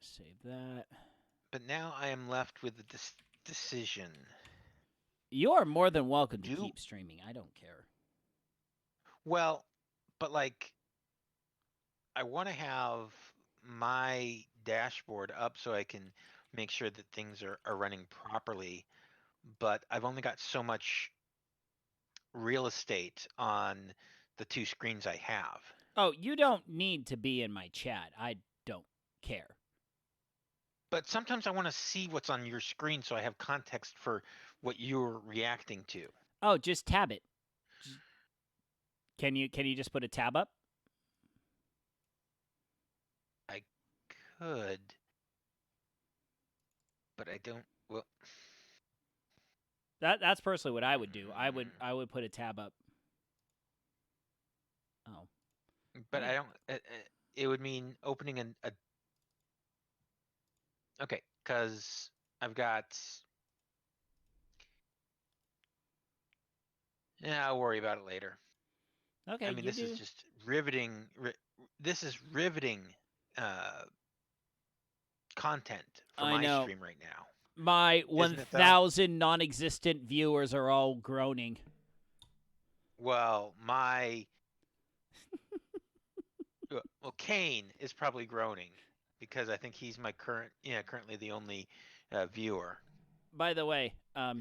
Save that. But now I am left with the decision. You are more than welcome to keep streaming. I don't care. Well, but like, I want to have my dashboard up so I can make sure that things are running properly. But I've only got so much real estate on the two screens I have. Oh, you don't need to be in my chat. I don't care. But sometimes I want to see what's on your screen so I have context for what you're reacting to. Oh, just tab it. Can you just put a tab up? I could, but I don't. Well, that's personally what I would do. I would put a tab up. Oh. But I don't. It would mean opening a. Okay, because I've got. Yeah, I'll worry about it later. Okay, I mean, this is just riveting. This is riveting content for my stream right now. My 1,000 non-existent viewers are all groaning. Well, well, Kane is probably groaning because I think he's my currently the only viewer. By the way,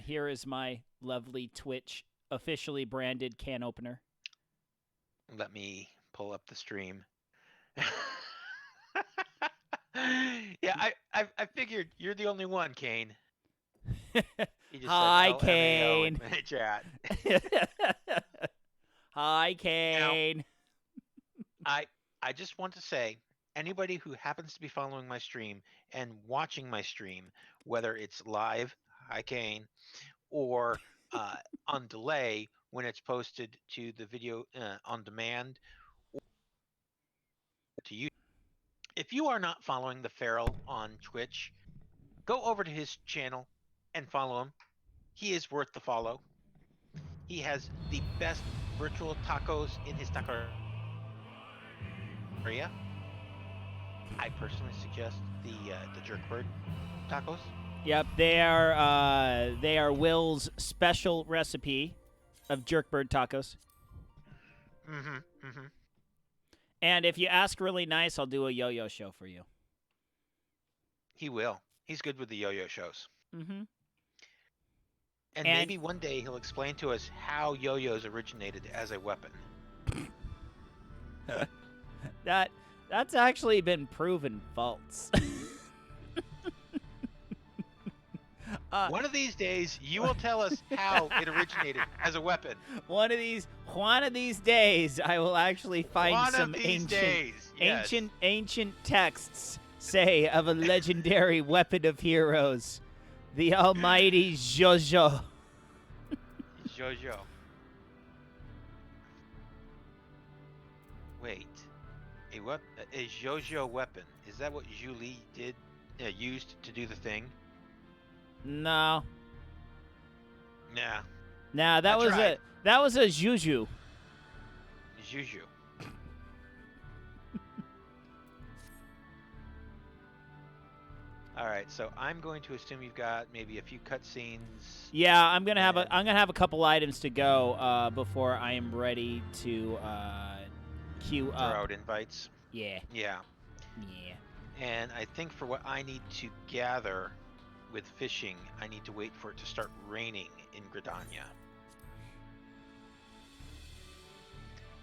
here is my lovely Twitch officially branded can opener. Let me pull up the stream. Yeah, I figured you're the only one, Kane. He just Hi, said, Kane. In the chat. Hi, Kane. Now, I just want to say, anybody who happens to be following my stream and watching my stream, whether it's live, hi Kane, or on delay when it's posted to the video on demand, or to you. If you are not following the Feral on Twitch, go over to his channel and follow him. He is worth the follow. He has the best virtual tacos in his taco area. I personally suggest the Jerkbird tacos. Yep, they are Will's special recipe of Jerkbird tacos. Mm-hmm. And if you ask really nice, I'll do a yo-yo show for you. He will. He's good with the yo-yo shows. Mm-hmm. And maybe one day he'll explain to us how yo-yos originated as a weapon. That's actually been proven false. One of these days, you will tell us how it originated as a weapon. One of these days, I will actually find some ancient texts, say, of a legendary weapon of heroes, the almighty Jojo. Jojo. Wait, a Jojo weapon? Is that what Julie did used to do the thing? No. Nah. Nah, that was a Juju. Juju. All right, so I'm going to assume you've got maybe a few cutscenes. Yeah, I'm gonna have a couple items to go before I am ready to queue up. Throw out invites. Yeah. Yeah. Yeah. And I think for what I need to gather with fishing, I need to wait for it to start raining in Gridania.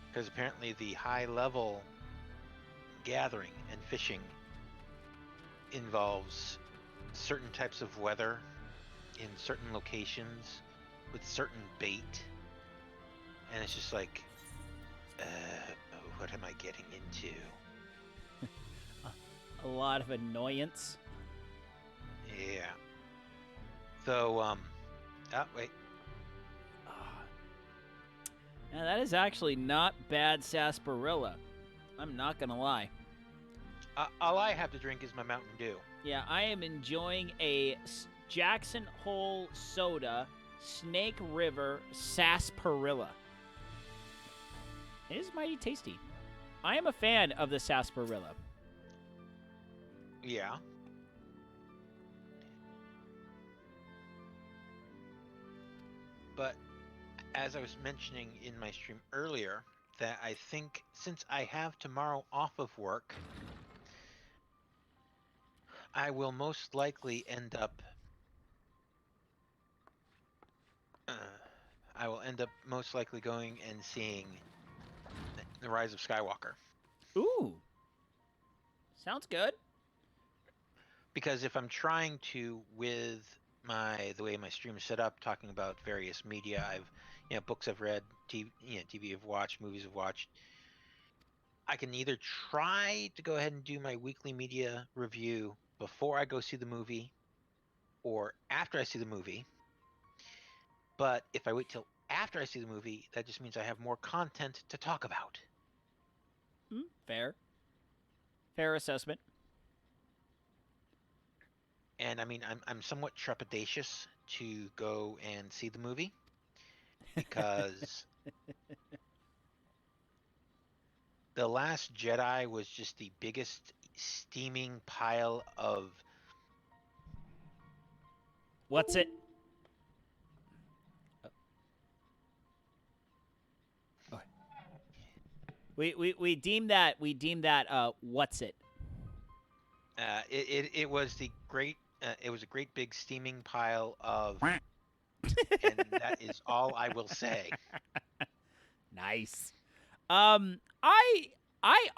Because apparently the high-level gathering and fishing involves certain types of weather in certain locations with certain bait. And it's just like, what am I getting into? A lot of annoyance. Yeah. So, wait. Now that is actually not bad sarsaparilla. I'm not gonna lie. All I have to drink is my Mountain Dew. Yeah, I am enjoying a Jackson Hole Soda Snake River sarsaparilla. It is mighty tasty. I am a fan of the sarsaparilla. Yeah. But as I was mentioning in my stream earlier, that I think since I have tomorrow off of work, I will most likely end up. Uh, I will end up most likely going and seeing The Rise of Skywalker. Ooh. Sounds good. Because if I'm trying to, with the way my stream is set up, talking about various media, books I've read, TV I've watched, movies I've watched, I can either try to go ahead and do my weekly media review before I go see the movie or after I see the movie. But if I wait till after I see the movie, that just means I have more content to talk about. Fair. Fair assessment. And I mean, I'm somewhat trepidatious to go and see the movie because The Last Jedi was just the biggest steaming pile of. What's it? Oh. We deem that what's it? It was the great. It was a great big steaming pile of, and that is all I will say. Nice. I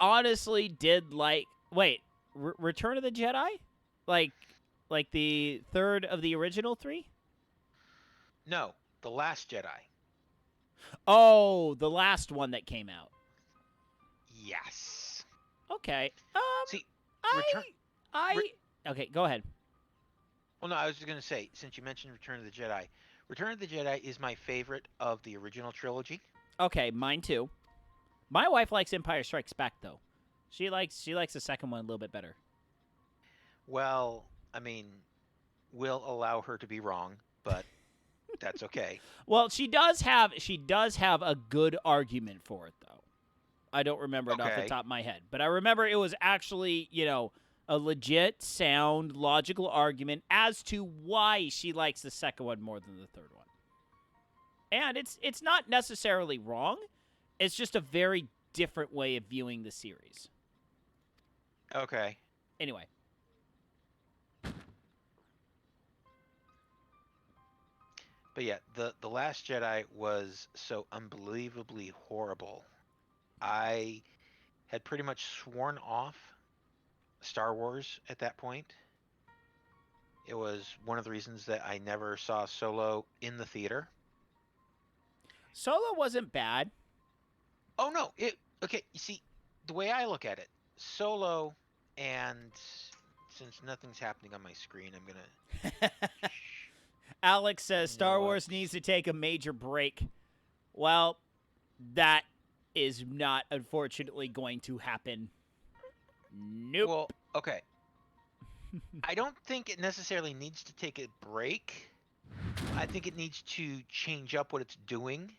honestly did like. Wait, Return of the Jedi, like the third of the original three. No, The Last Jedi. Oh, the last one that came out. Yes. Okay. See, I Return. Okay, go ahead. Well, no, I was just gonna say, since you mentioned Return of the Jedi, Return of the Jedi is my favorite of the original trilogy. Okay, mine too. My wife likes Empire Strikes Back though. She likes the second one a little bit better. Well, I mean, we'll allow her to be wrong, but that's okay. Well, she does have a good argument for it though. I don't remember it off the Okay. top of my head, but I remember it was actually, a legit, sound, logical argument as to why she likes the second one more than the third one. And it's not necessarily wrong. It's just a very different way of viewing the series. Okay. Anyway. But yeah, the Last Jedi was so unbelievably horrible. I had pretty much sworn off Star Wars at that point. It was one of the reasons that I never saw Solo in the theater. Solo wasn't bad. Oh no, okay, you see, the way I look at it, Solo, and since nothing's happening on my screen, I'm gonna Alex says you know Star what? Wars needs to take a major break. Well, that is not unfortunately going to happen. Nope. Well, okay. I don't think it necessarily needs to take a break. I think it needs to change up what it's doing.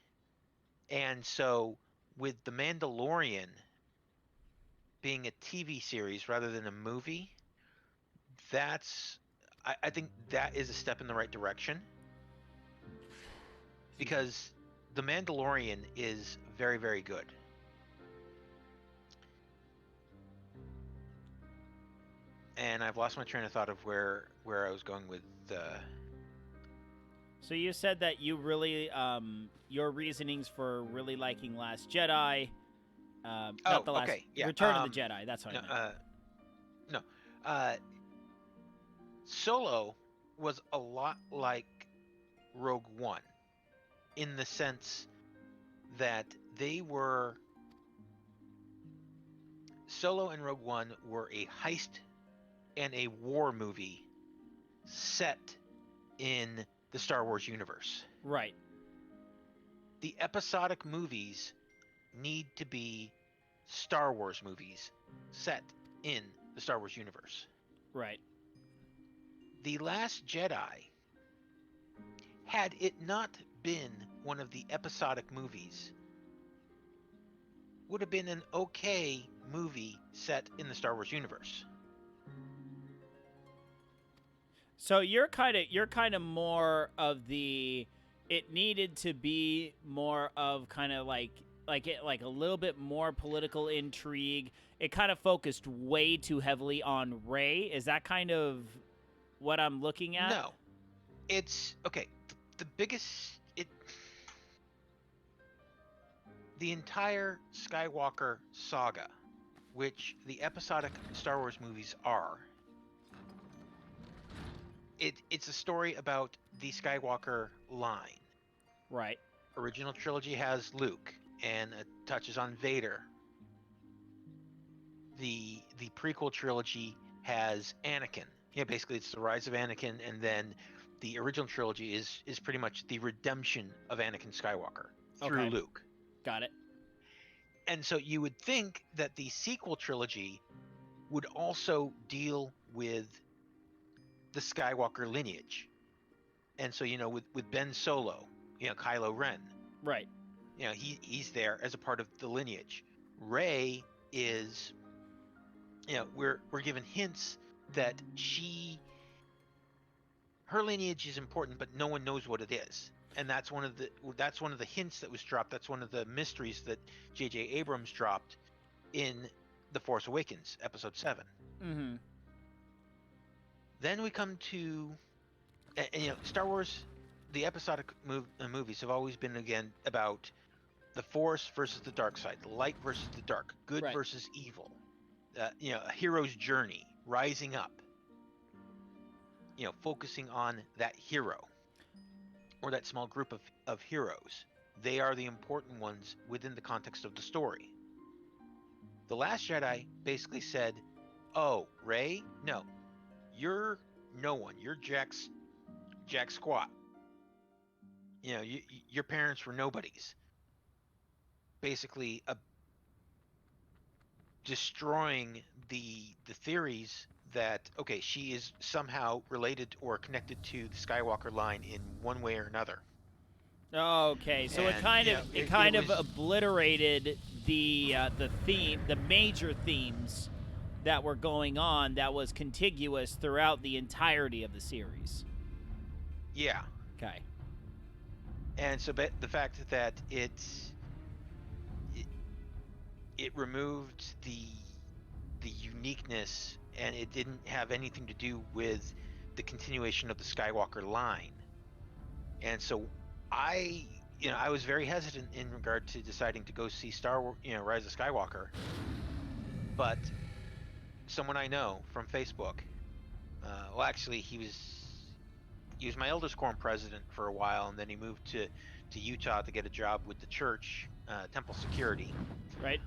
And so with The Mandalorian being a TV series rather than a movie, I think that is a step in the right direction. Because The Mandalorian is very, very good. And I've lost my train of thought of where I was going with So you said that you really, your reasonings for really liking Last Jedi, not the last, okay, yeah, Return of the Jedi. That's what I meant. no. Solo was a lot like Rogue One in the sense that Solo and Rogue One were a heist and a war movie set in the Star Wars universe. Right. The episodic movies need to be Star Wars movies set in the Star Wars universe. Right. The Last Jedi, had it not been one of the episodic movies, would have been an okay movie set in the Star Wars universe. So you're kind of more of the. It needed to be more of kind of like a little bit more political intrigue. It kind of focused way too heavily on Ray. Is that kind of what I'm looking at? No, it's okay. The biggest the entire Skywalker saga, which the episodic Star Wars movies are, it's a story about the Skywalker line. Right. Original trilogy has Luke and it touches on Vader. The prequel trilogy has Anakin. Yeah, basically it's the rise of Anakin, and then the original trilogy is pretty much the redemption of Anakin Skywalker through Okay. Luke. Got it. And so you would think that the sequel trilogy would also deal with the Skywalker lineage. And so, with Ben Solo, Kylo Ren, Right. he's there as a part of the lineage. Rey is, we're given hints that her lineage is important, but no one knows what it is. And that's one of the hints that was dropped. That's one of the mysteries that J.J. Abrams dropped in The Force Awakens, Episode 7. Mm-hmm. Then we come to, Star Wars, the episodic movies have always been, again, about the Force versus the dark side, the light versus the dark, good Right. versus evil, a hero's journey, rising up, focusing on that hero or that small group of heroes. They are the important ones within the context of the story. The Last Jedi basically said, oh, Rey, no, you're no one. You're Jack Squat. Your parents were nobodies. Basically, destroying the theories that, okay, she is somehow related or connected to the Skywalker line in one way or another. Okay, so it And, kind it of was- obliterated the theme, the major themes that were going on that was contiguous throughout the entirety of the series. Yeah. Okay. And so the fact that it removed the uniqueness, and it didn't have anything to do with the continuation of the Skywalker line. And so I was very hesitant in regard to deciding to go see Star Wars, Rise of Skywalker. But someone I know from Facebook, well, actually, he was my eldest quorum president for a while, and then he moved to Utah to get a job with the church, temple security. Right.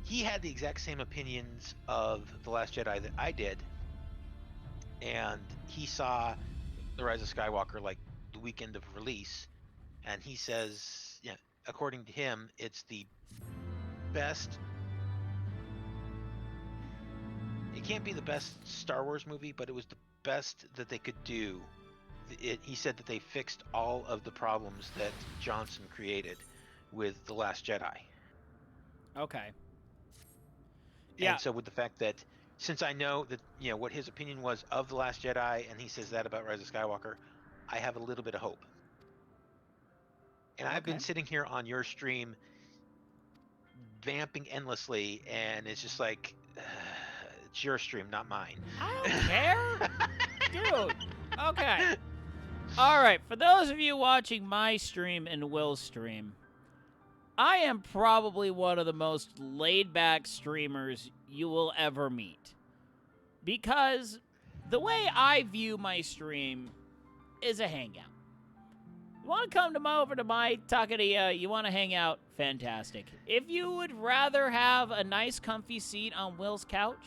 He had the exact same opinions of The Last Jedi that I did, and he saw The Rise of Skywalker like the weekend of release, and he says, according to him, it's the best. It can't be the best Star Wars movie, but it was the best that they could do. He said that they fixed all of the problems that Johnson created with The Last Jedi. Okay. Yeah. And so with the fact that, since I know that, what his opinion was of The Last Jedi, and he says that about Rise of Skywalker, I have a little bit of hope. And I've been sitting here on your stream vamping endlessly, and it's just like, it's your stream, not mine. I don't care. Dude. Okay. All right. For those of you watching my stream and Will's stream, I am probably one of the most laid-back streamers you will ever meet. Because the way I view my stream is a hangout. You want to come over to my Taqueria, you want to hang out, fantastic. If you would rather have a nice comfy seat on Will's couch,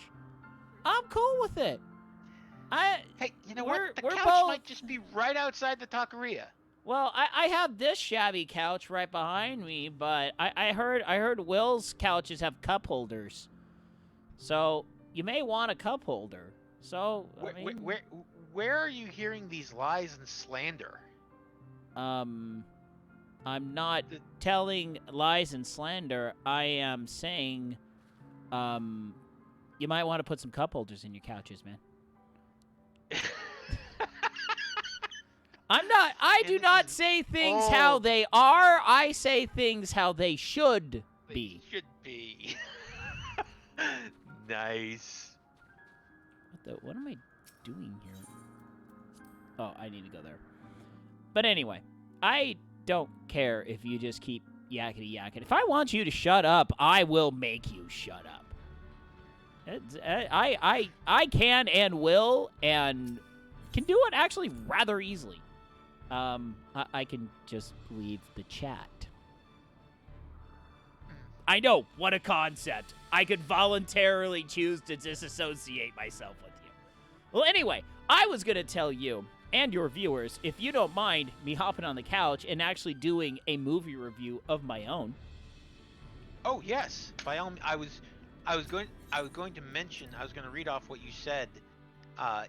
I'm cool with it. Hey, you know what? The we're couch both- might just be right outside the taqueria. Well, I have this shabby couch right behind me, but I heard Will's couches have cup holders, so you may want a cup holder. So Where are you hearing these lies and slander? I'm not telling lies and slander. I am saying, You might want to put some cup holders in your couches, man. I do not say things how they are. I say things how they should be. Should be. Nice. What am I doing here? Oh, I need to go there. But anyway, I don't care if you just keep yakety yakking. If I want you to shut up, I will make you shut up. I can and will and can do it actually rather easily. I can just leave the chat. I know, what a concept. I could voluntarily choose to disassociate myself with you. Well, anyway, I was going to tell you and your viewers, if you don't mind me hopping on the couch and actually doing a movie review of my own. Oh, yes. By all means, I was going to mention, I was going to read off what you said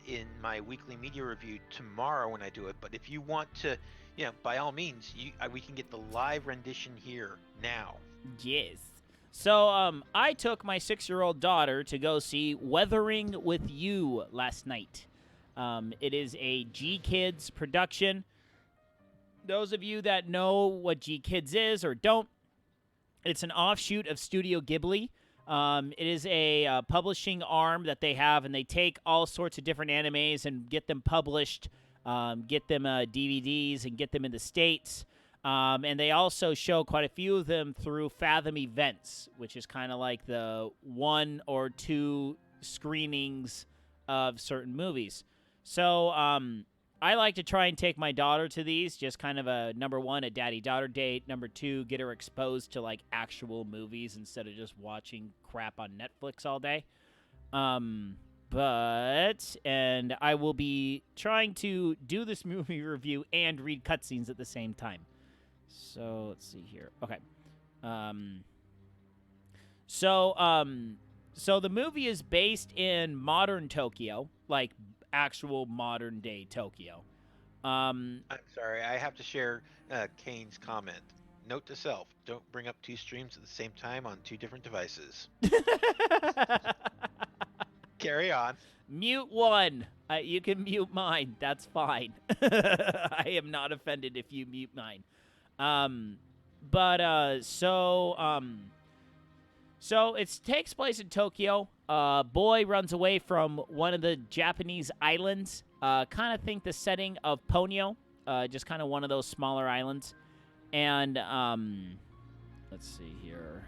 in my weekly media review tomorrow when I do it. But if you want to, by all means, we can get the live rendition here now. Yes. So I took my 6-year-old daughter to go see Weathering with You last night. It is a G-Kids production. Those of you that know what G-Kids is or don't, it's an offshoot of Studio Ghibli. It is a publishing arm that they have, and they take all sorts of different animes and get them published, get them DVDs, and get them in the States. And they also show quite a few of them through Fathom Events, which is kind of like the 1 or 2 screenings of certain movies. So I like to try and take my daughter to these, just kind of a, number 1, a daddy-daughter date, number 2, get her exposed to, like, actual movies instead of just watching crap on Netflix all day. And I will be trying to do this movie review and read cutscenes at the same time. So, let's see here. Okay. So the movie is based in modern Tokyo, like actual modern-day Tokyo. I'm sorry, I have to share Kane's comment. Note to self, don't bring up 2 streams at the same time on 2 different devices. Carry on. Mute one. You can mute mine. That's fine. I am not offended if you mute mine. So it takes place in Tokyo. Boy runs away from one of the Japanese islands. Kind of think the setting of Ponyo, just kind of one of those smaller islands. And let's see here.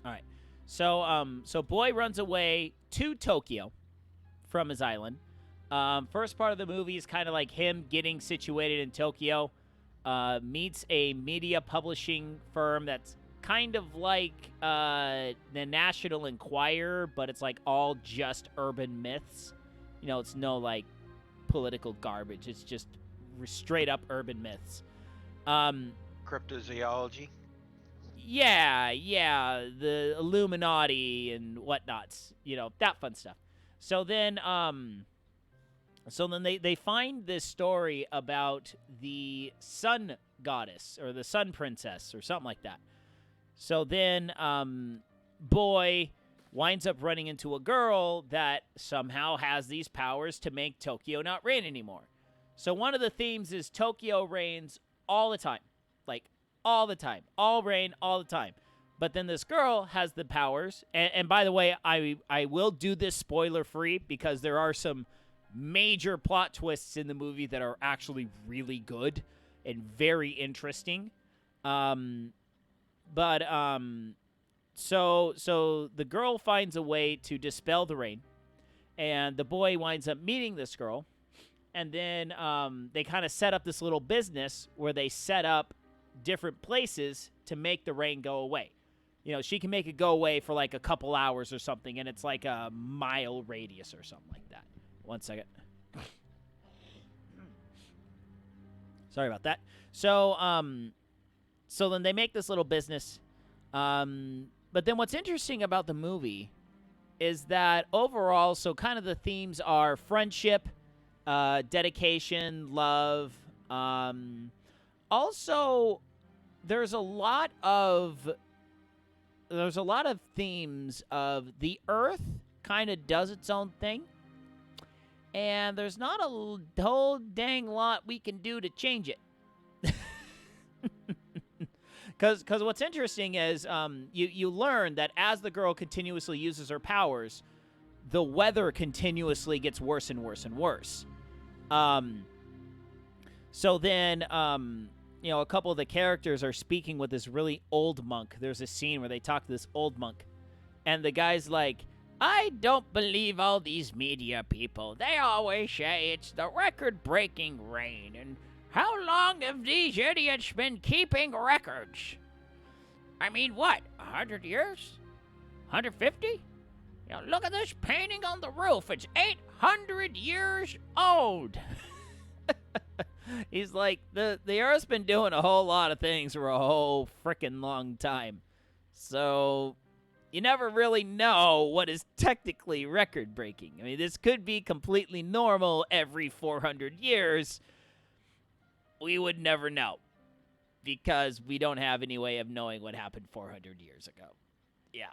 All right. So boy runs away to Tokyo from his island. First part of the movie is kind of like him getting situated in Tokyo. Meets a media publishing firm that's kind of like the National Enquirer, but it's like all just urban myths. It's no like political garbage. It's just straight up urban myths. Cryptozoology. Yeah, the Illuminati and whatnots. That fun stuff. So then they find this story about the sun goddess or the sun princess or something like that. So then boy winds up running into a girl that somehow has these powers to make Tokyo not rain anymore. So one of the themes is Tokyo rains all the time. Like, all the time. All rain, all the time. But then this girl has the powers. And by the way, I will do this spoiler-free because there are some major plot twists in the movie that are actually really good and very interesting. So the girl finds a way to dispel the rain, and the boy winds up meeting this girl, and then they kind of set up this little business where they set up different places to make the rain go away. She can make it go away for like a couple hours or something, and it's like a mile radius or something like that. One second. Sorry about that. So then they make this little business. But then what's interesting about the movie is that overall, so kind of the themes are friendship, dedication, love. Also, there's a lot of there's a lot of themes of the Earth kind of does its own thing, and there's not a whole dang lot we can do to change it. Because what's interesting is you learn that as the girl continuously uses her powers, the weather continuously gets worse and worse and worse. So then, a couple of the characters are speaking with this really old monk. There's a scene where they talk to this old monk, and the guy's like, I don't believe all these media people. They always say it's the record-breaking rain, and how long have these idiots been keeping records? I mean, what, 100 years? 150? Look at this painting on the roof. It's 800 years old. He's like, the Earth's been doing a whole lot of things for a whole frickin' long time. So you never really know what is technically record-breaking. I mean, this could be completely normal every 400 years. We would never know because we don't have any way of knowing what happened 400 years ago. Yeah.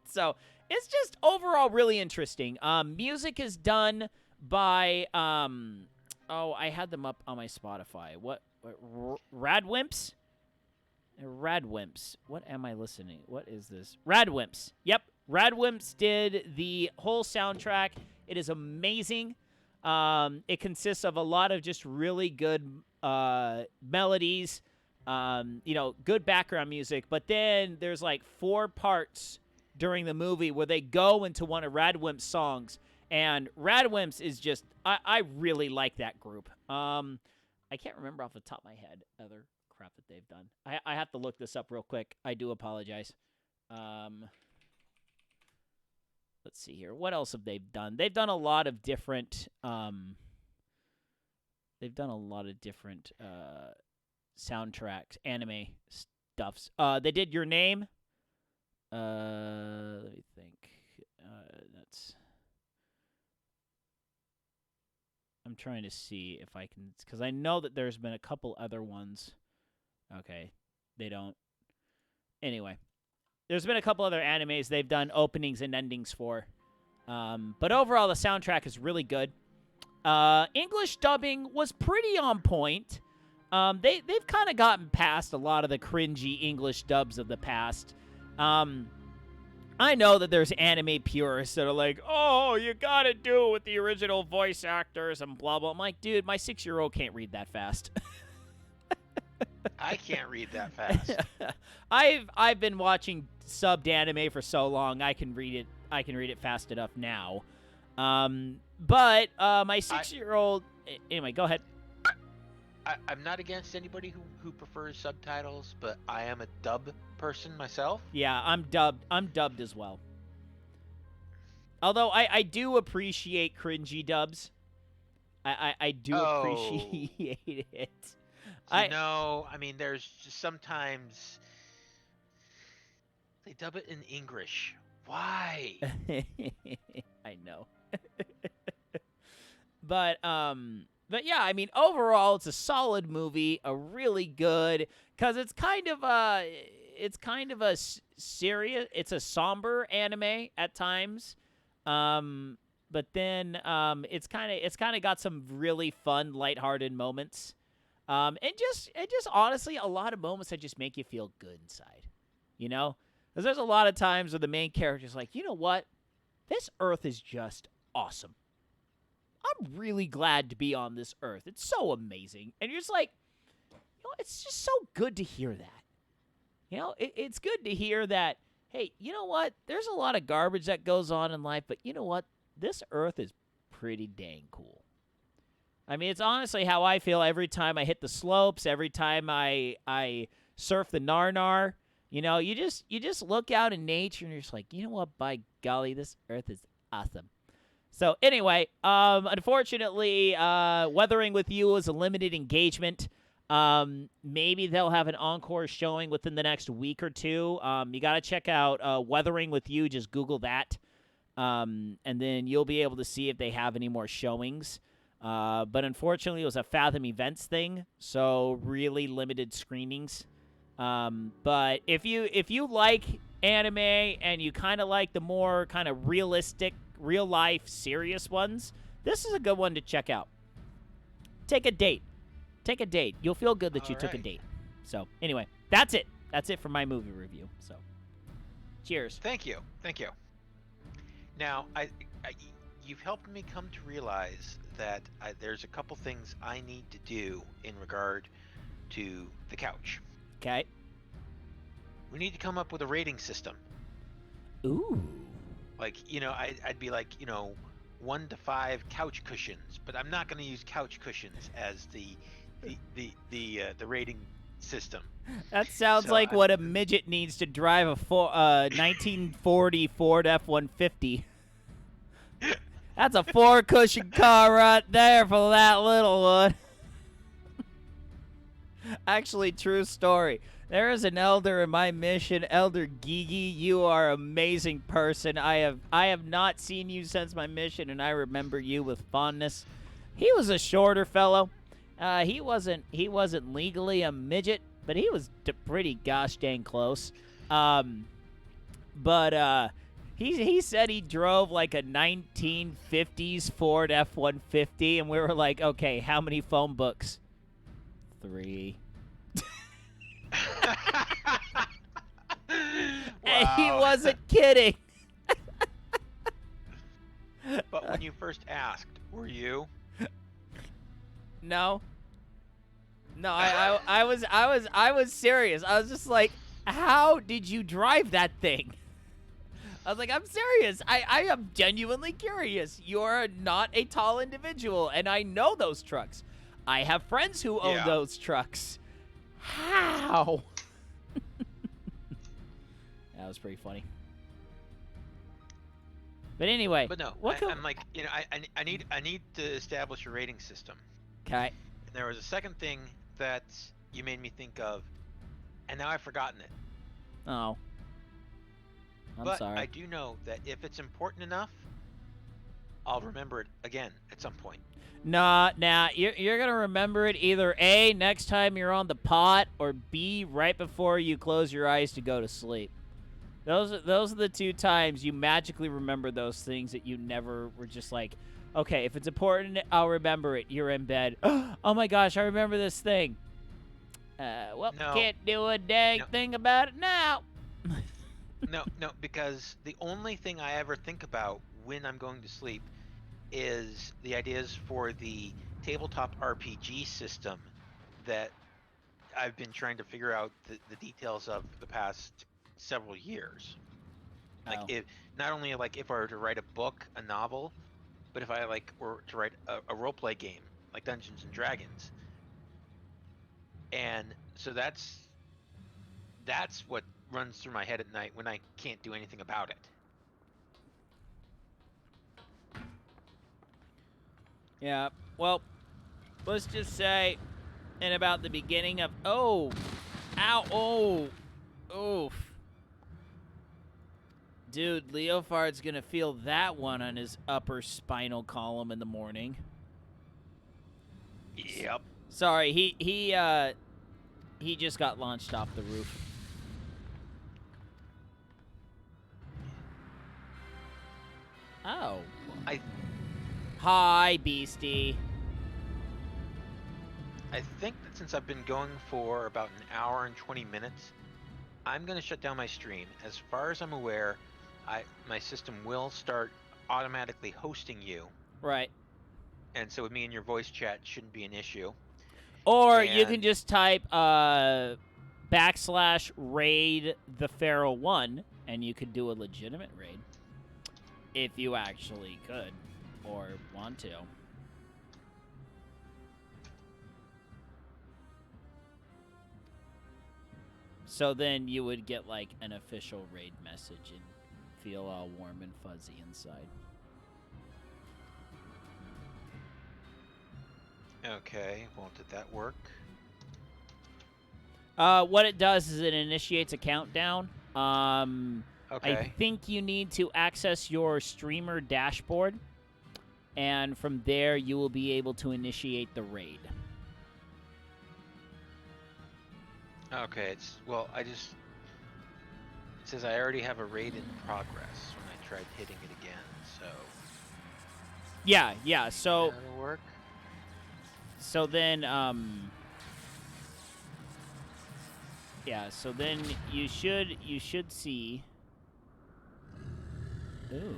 So it's just overall really interesting. Music is done by, I had them up on my Spotify. What Radwimps? Radwimps. What am I listening? What is this? Radwimps. Yep. Radwimps did the whole soundtrack. It is amazing. It consists of a lot of just really good melodies, good background music. But then there's like 4 parts during the movie where they go into one of Radwimp's songs. And Radwimps is just, I really like that group. I can't remember off the top of my head other crap that they've done. I have to look this up real quick. I do apologize. Let's see here. What else have they done? They've done a lot of different soundtracks, anime stuffs. They did Your Name. Let me think. I'm trying to see if I can, because I know that there's been a couple other ones. Okay, they don't. Anyway, there's been a couple other animes they've done openings and endings for. But overall, the soundtrack is really good. English dubbing was pretty on point. They've kind of gotten past a lot of the cringy English dubs of the past. I know that there's anime purists that are like, oh, you gotta do it with the original voice actors and blah, blah. I'm like, dude, my 6-year-old can't read that fast. I can't read that fast. I've been watching subbed anime for so long, I can read it fast enough now. But my 6-year-old... Anyway, go ahead. I'm not against anybody who prefers subtitles, but I am a dub person myself. Yeah, I'm dubbed as well. Although I do appreciate cringy dubs. I do appreciate it. I mean, there's just sometimes they dub it in English. Why? I know. But yeah, I mean, overall, it's a solid movie, a really good, because it's kind of a serious, it's a somber anime at times, but then it's kind of got some really fun, lighthearted moments, and just honestly, a lot of moments that just make you feel good inside, because there's a lot of times where the main character's like, you know what, this Earth is just awesome. I'm really glad to be on this Earth. It's so amazing. And you're just like, it's just so good to hear that. It's good to hear that, hey, you know what? There's a lot of garbage that goes on in life, but you know what? This Earth is pretty dang cool. I mean, it's honestly how I feel every time I hit the slopes, every time I surf the Narnar. You just look out in nature and you're just like, you know what? By golly, this Earth is awesome. So anyway, unfortunately, Weathering with You is a limited engagement. Maybe they'll have an encore showing within the next week or two. You got to check out Weathering with You. Just Google that, and then you'll be able to see if they have any more showings. But unfortunately, it was a Fathom Events thing, so really limited screenings. But if you like anime and you kind of like the more kind of realistic, real-life, serious ones, this is a good one to check out. Take a date. Take a date. You'll feel good that you took a date. So, anyway, that's it. That's it for my movie review. So, cheers. Thank you. Thank you. Now, you've helped me come to realize that there's a couple things I need to do in regard to the couch. Okay. We need to come up with a rating system. Ooh. Like, I'd be like, 1 to 5 couch cushions, but I'm not going to use couch cushions as the rating system. That sounds like what a midget needs to drive a 1940 Ford F-150. That's a 4-cushion car right there for that little one. Actually, true story. There is an elder in my mission, Elder Gigi. You are an amazing person. I have not seen you since my mission, and I remember you with fondness. He was a shorter fellow. He wasn't legally a midget, but he was pretty gosh dang close. He said he drove like a 1950s Ford F-150, and we were like, okay, how many phone books? 3. And he wasn't kidding. But when you first asked, were you? No, I was serious. I was just like, how did you drive that thing? I was like, I'm serious. I am genuinely curious. You're not a tall individual, and I know those trucks. I have friends who own those trucks. How? That was pretty funny. But anyway. But no, I'm like, I need to establish a rating system. Okay. And there was a second thing that you made me think of, and now I've forgotten it. Oh. I'm sorry. But I do know that if it's important enough, I'll remember it again at some point. Nah, you're gonna remember it either A, next time you're on the pot, or B, right before you close your eyes to go to sleep. Those are the 2 times you magically remember those things that you never were just like, okay, if it's important, I'll remember it. You're in bed. Oh my gosh, I remember this thing. Can't do a dang thing about it now. No, because the only thing I ever think about when I'm going to sleep is the ideas for the tabletop RPG system that I've been trying to figure out the details of for the past several years. Like, if not only like if I were to write a book, a novel, but if I were to write a role-play game like Dungeons and Dragons. And so that's what runs through my head at night when I can't do anything about it. Yeah, well, let's just say in about the beginning of... Oof. Dude, Leofard's gonna feel that one on his upper spinal column in the morning. Yep. Sorry, he just got launched off the roof. Oh. Hi, Beastie. I think that since I've been going for about an hour and 20 minutes, I'm going to shut down my stream. As far as I'm aware, my system will start automatically hosting you. Right. And so with me in your voice chat shouldn't be an issue. Or you can just type /raid the Pharaoh 1, and you could do a legitimate raid. If you actually could or want to. So then you would get like an official raid message and feel all warm and fuzzy inside. Okay, well, did that work? What it does is it initiates a countdown. Okay. I think you need to access your streamer dashboard, and from there you will be able to initiate the raid. Okay, It says I already have a raid in progress when I tried hitting it again, so Yeah, yeah. So that'll work. so then yeah, so then you should see. Ooh.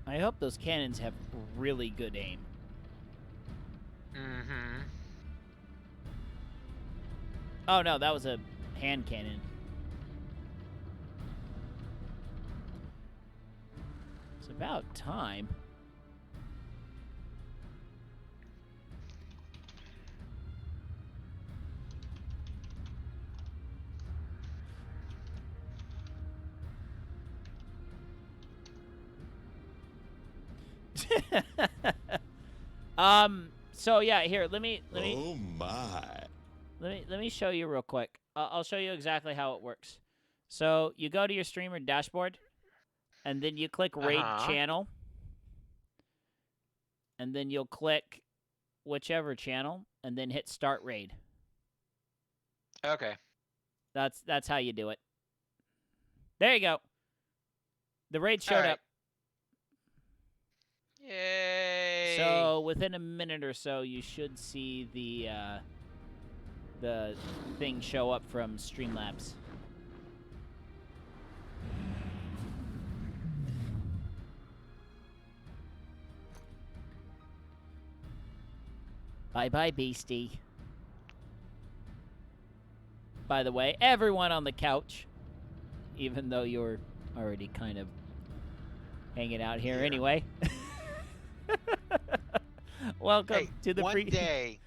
I hope those cannons have really good aim. Mm-hmm. Oh no, that was a hand cannon. It's about time. So yeah, here, let me Oh my. let me show you real quick. I'll show you exactly how it works. So you go to your streamer dashboard, and then you click raid channel, and then you'll click whichever channel, and then hit start raid. Okay. That's how you do it. There you go. The raid showed up. Yay! So within a minute or so, you should see the thing show up from Streamlabs. Bye-bye, Beastie. By the way, everyone on the couch, even though you're already kind of hanging out here anyway. Welcome to the one day.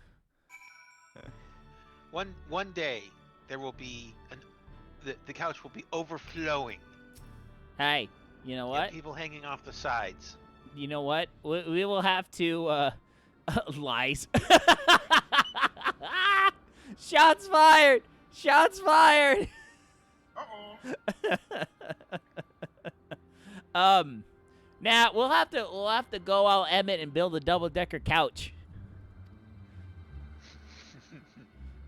One day there will be the couch will be overflowing. Hey, you know what? People hanging off the sides. You know what? We will have to lies. Shots fired! Shots fired! Now we'll have to go all Emmett and build a double-decker couch.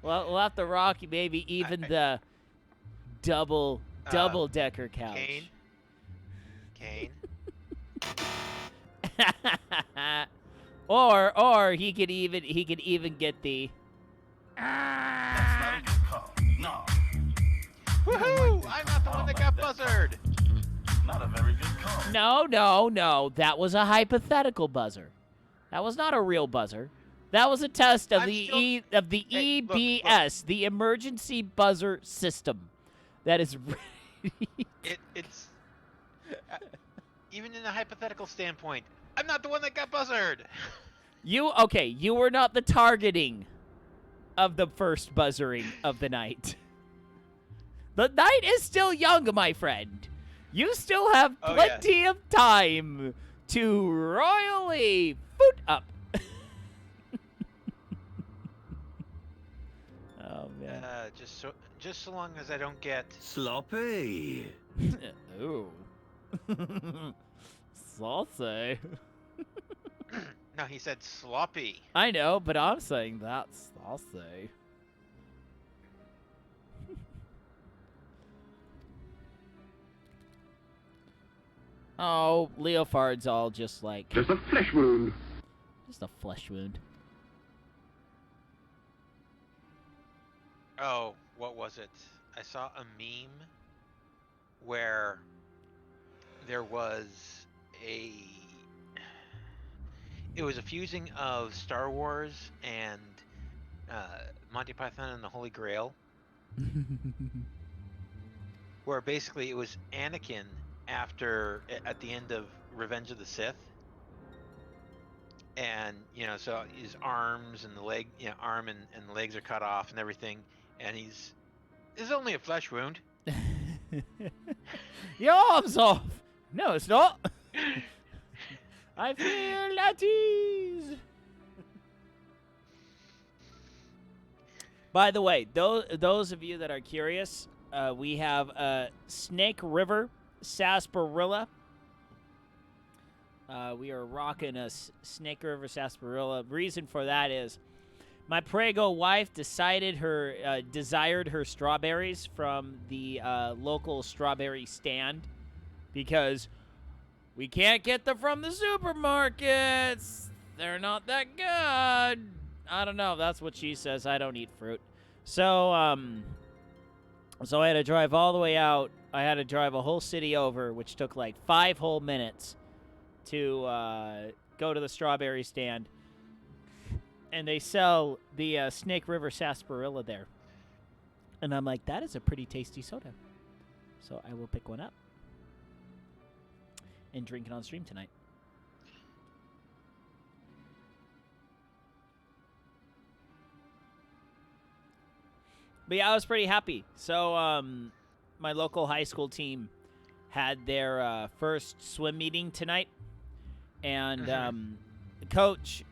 Well, we'll have to rock maybe even the double-decker couch. Kane. or he could even get the. That's not a good call. No. Woohoo! I'm not the one that got buzzard. Not a very good call. No. That was a hypothetical buzzer. That was not a real buzzer. That was a test of the EBS, the emergency buzzer system. That is it's even in a hypothetical standpoint, I'm not the one that got buzzard. You were not the targeting of the first buzzering of the night. The night is still young, my friend. You still have plenty of time to royally foot up. Oh man. Just so long as I don't get sloppy. Ooh. Saucy. No, he said sloppy. I know, but I'm saying that's saucy. Oh, Leofard's all just like... Just a flesh wound. Just a flesh wound. Oh, what was it? I saw a meme where there was it was a fusing of Star Wars and Monty Python and the Holy Grail, where basically it was Anakin at the end of Revenge of the Sith, and so his arms and the leg, arm and the legs are cut off and everything, and it's only a flesh wound. Your arm's off. No, it's not. I feel at ease. By the way, those of you that are curious, we have Snake River sarsaparilla. We are rocking a Snake River sarsaparilla. Reason for that is my Prego wife desired her strawberries from the local strawberry stand because we can't get them from the supermarkets. They're not that good. I don't know. That's what she says. I don't eat fruit. So, so I had to drive all the way out. I had to drive a whole city over, which took like 5 whole minutes to go to the strawberry stand. And they sell the Snake River sarsaparilla there. And I'm like, that is a pretty tasty soda. So I will pick one up and drink it on stream tonight. But yeah, I was pretty happy. So my local high school team had their first swim meeting tonight. And coach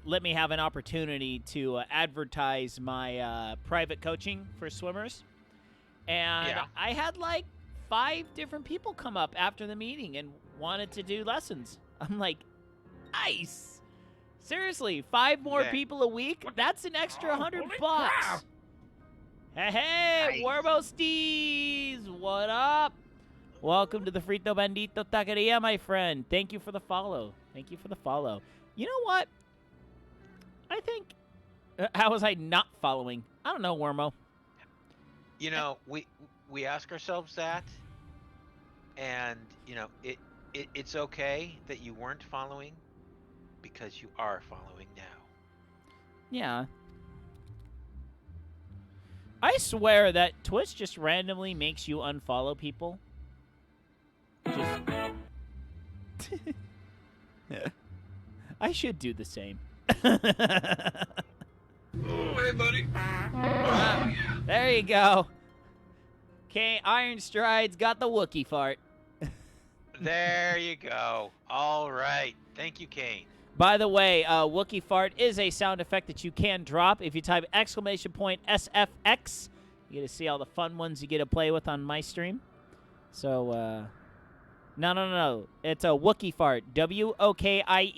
let me have an opportunity to advertise my private coaching for swimmers. And I had like 5 different people come up after the meeting and wanted to do lessons. I'm like, nice. Seriously, 5 more people a week? That's an extra $100. Hey, Warbosties! What up? Welcome to the Frito Bandito Taqueria, my friend. Thank you for the follow. Thank you for the follow. You know what? I think... how was I not following? I don't know, Wormo. You know, we ask ourselves that, and, you know, it's okay that you weren't following, because you are following now. Yeah. I swear that Twitch just randomly makes you unfollow people. Just... I should do the same. Oh, hey, buddy. There you go. Okay, Iron Strides got the Wookiee fart. There you go. All right. Thank you, Kane. By the way, Wookiee fart is a sound effect that you can drop. If you type !SFX, you get to see all the fun ones you get to play with on my stream. So, no. It's a Wookiee fart. WOKIEFART.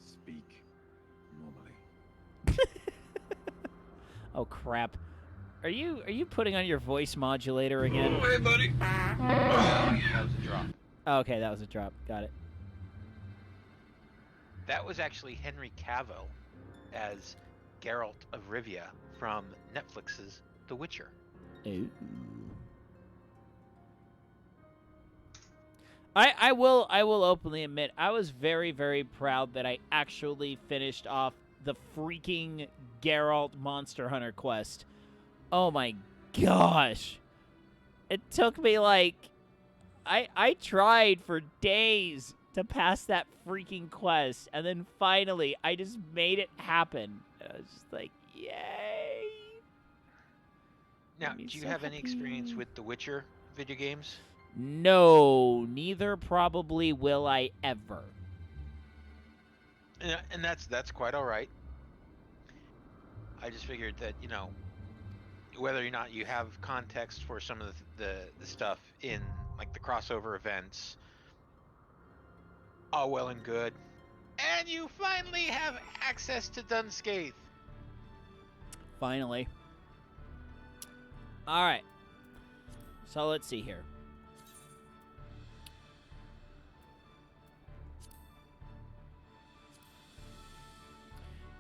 Speak normally. Oh, crap. Are you putting on your voice modulator again? Oh, hey, buddy. That was a drop. Oh, okay, that was a drop. Got it. That was actually Henry Cavill as Geralt of Rivia from Netflix's The Witcher. Ooh. I will openly admit I was very, very proud that I actually finished off the freaking Geralt Monster Hunter quest. Oh my gosh. It took me like I tried for days to pass that freaking quest, and then finally I just made it happen. I was just like, yay. Now, do you have any experience with The Witcher video games? No, neither probably will I ever. And that's quite all right. I just figured that, you know, whether or not you have context for some of the stuff in like the crossover events, all well and good. And you finally have access to Dun Scaith. Finally. All right. So let's see here.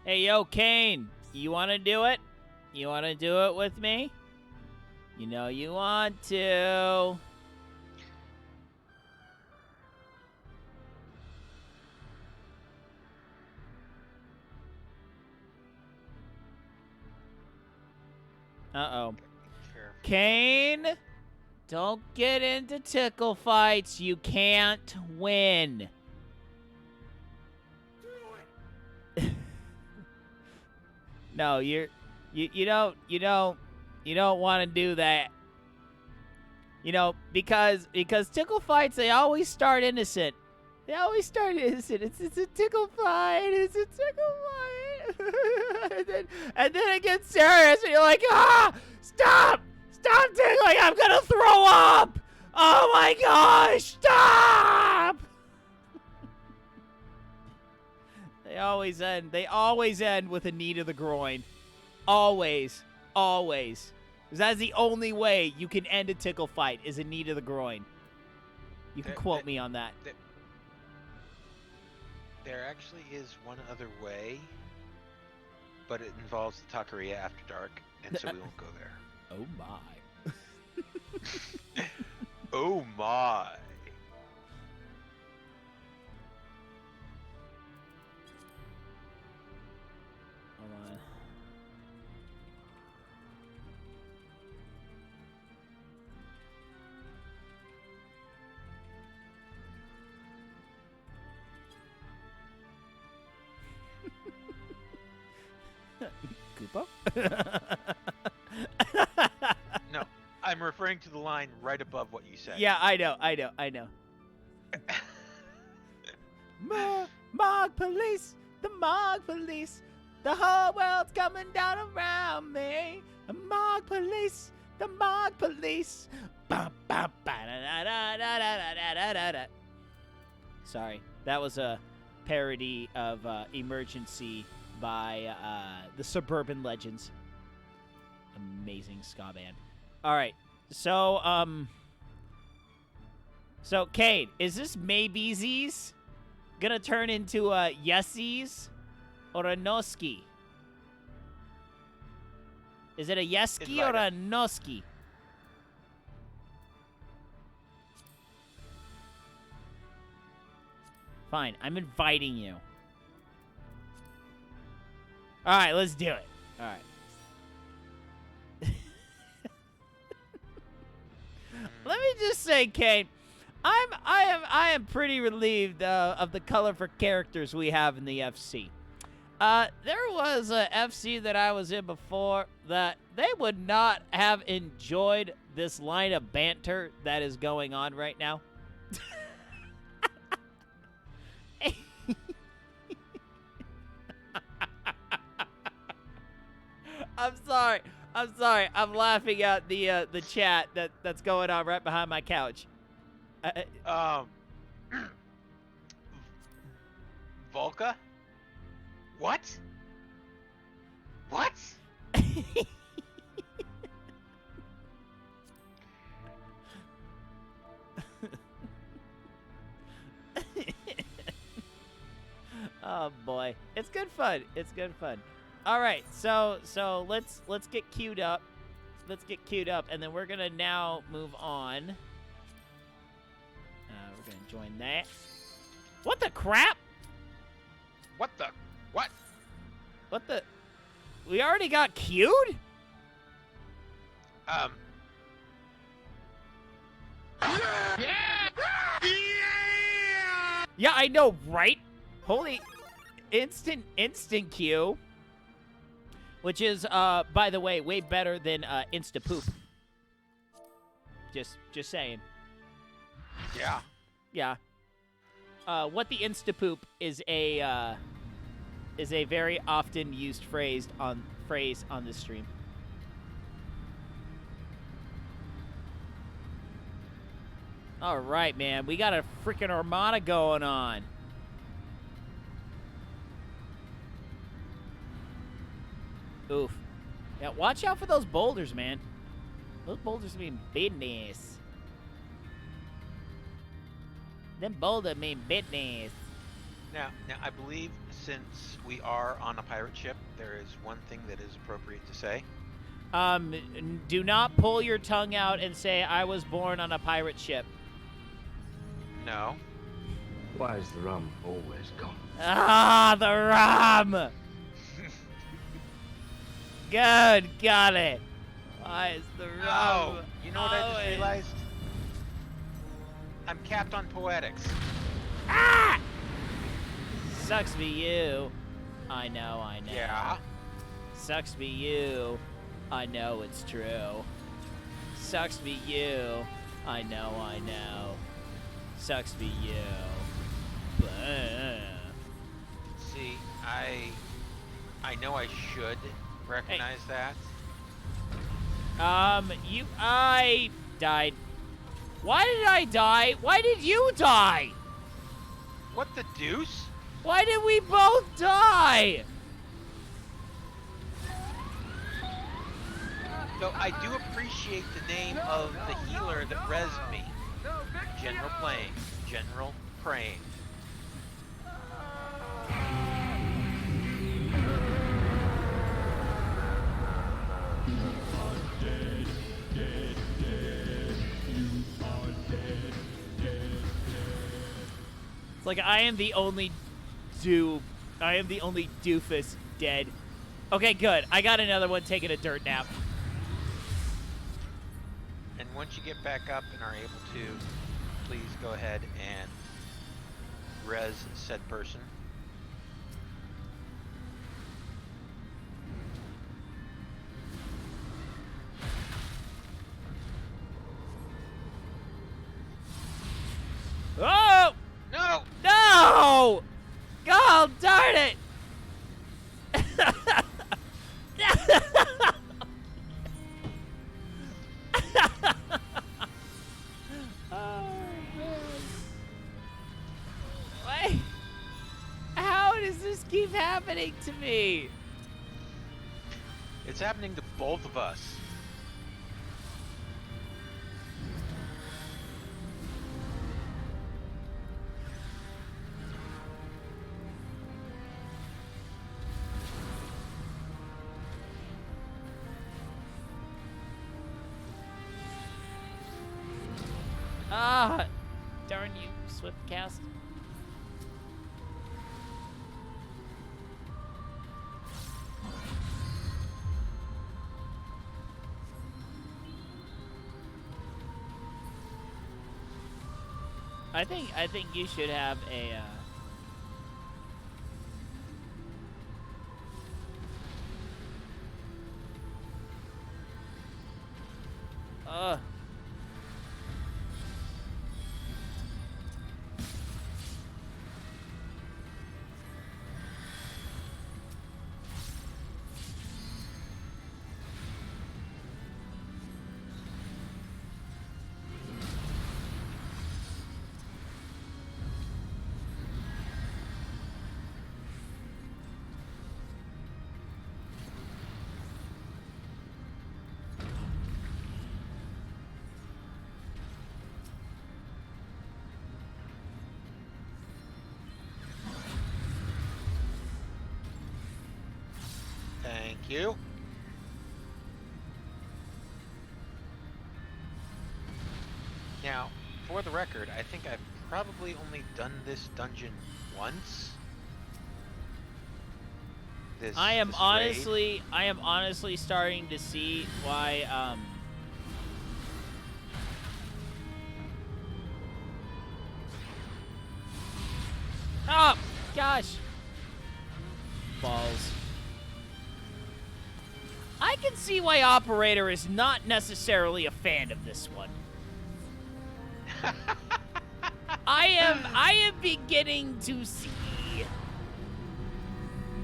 Hey, yo, Kane, you want to do it? You want to do it with me? You know you want to. Uh-oh. Kane, don't get into tickle fights. You can't win. No, you don't want to do that. You know, because tickle fights, they always start innocent. They always start innocent. It's a tickle fight. It's a tickle fight. and then it gets serious, and you're like, Stop! Stop tickling! I'm gonna throw up! Oh my gosh! Stop! They always end with a knee to the groin. Always. Always. 'Cause that's the only way you can end a tickle fight is a knee to the groin. You can quote me on that. There actually is one other way, but it involves the taqueria after dark, and so we won't go there. Oh my. Oh my. Hold on. Koopa? No, I'm referring to the line right above what you said. Yeah, I know. Mog police, the Mog police, the whole world's coming down around me. The Mog police, the Mog police. Bum, bum, ba-da-da-da-da-da-da-da-da. Sorry, that was a parody of Emergency by the Suburban Legends. Amazing ska band. All right, so Cade, is this maybezies gonna turn into a yesies or a noski? Is it a yeski or a noski? Fine, I'm inviting you. All right, let's do it. All right. Let me just say, Kate, I am pretty relieved of the color for characters we have in the FC. There was a FC that I was in before that they would not have enjoyed this line of banter that is going on right now. I'm sorry. I'm laughing at the chat that's going on right behind my couch. Volca? What? What? Oh boy, it's good fun. It's good fun. All right, so let's get queued up. Let's get queued up, and then we're gonna now move on. We're gonna join that. What the crap? What the? What? What the? We already got queued? Yeah, I know, right? Holy instant queue. Which is, by the way, way better than Instapoop. Just saying. Yeah. Yeah. What the Instapoop is a very often used phrase on this stream. All right, man, we got a freaking armada going on. Oof. Yeah, watch out for those boulders, man. Those boulders mean business. Them boulders mean business. Now, I believe since we are on a pirate ship, there is one thing that is appropriate to say. Do not pull your tongue out and say, I was born on a pirate ship. No. Why is the rum always gone? Ah, the rum! Good, got it. Why is the rum? Oh, you know what I just realized? I'm capped on poetics. Ah! Sucks be you. I know. Yeah. Sucks be you. I know it's true. Sucks be you. I know. Sucks be you. See, I know I should recognize that. I died. Why did I die? Why did you die? What the deuce? Why did we both die? Though I do appreciate the name of the healer that rezzed me. General Playing. General Praying. It's like I am the only doofus dead. Okay, good. I got another one taking a dirt nap. And once you get back up and are able to, please go ahead and res said person. Oh! No! No! God darn it! Oh, man. Why? How does this keep happening to me? It's happening to both of us. Ah, darn you, Swiftcast. I think you should have a Thank you. Now, for the record, I think I've probably only done this dungeon once. I am this honestly starting to see why oh gosh. Balls. I can see why Operator is not necessarily a fan of this one. I am beginning to see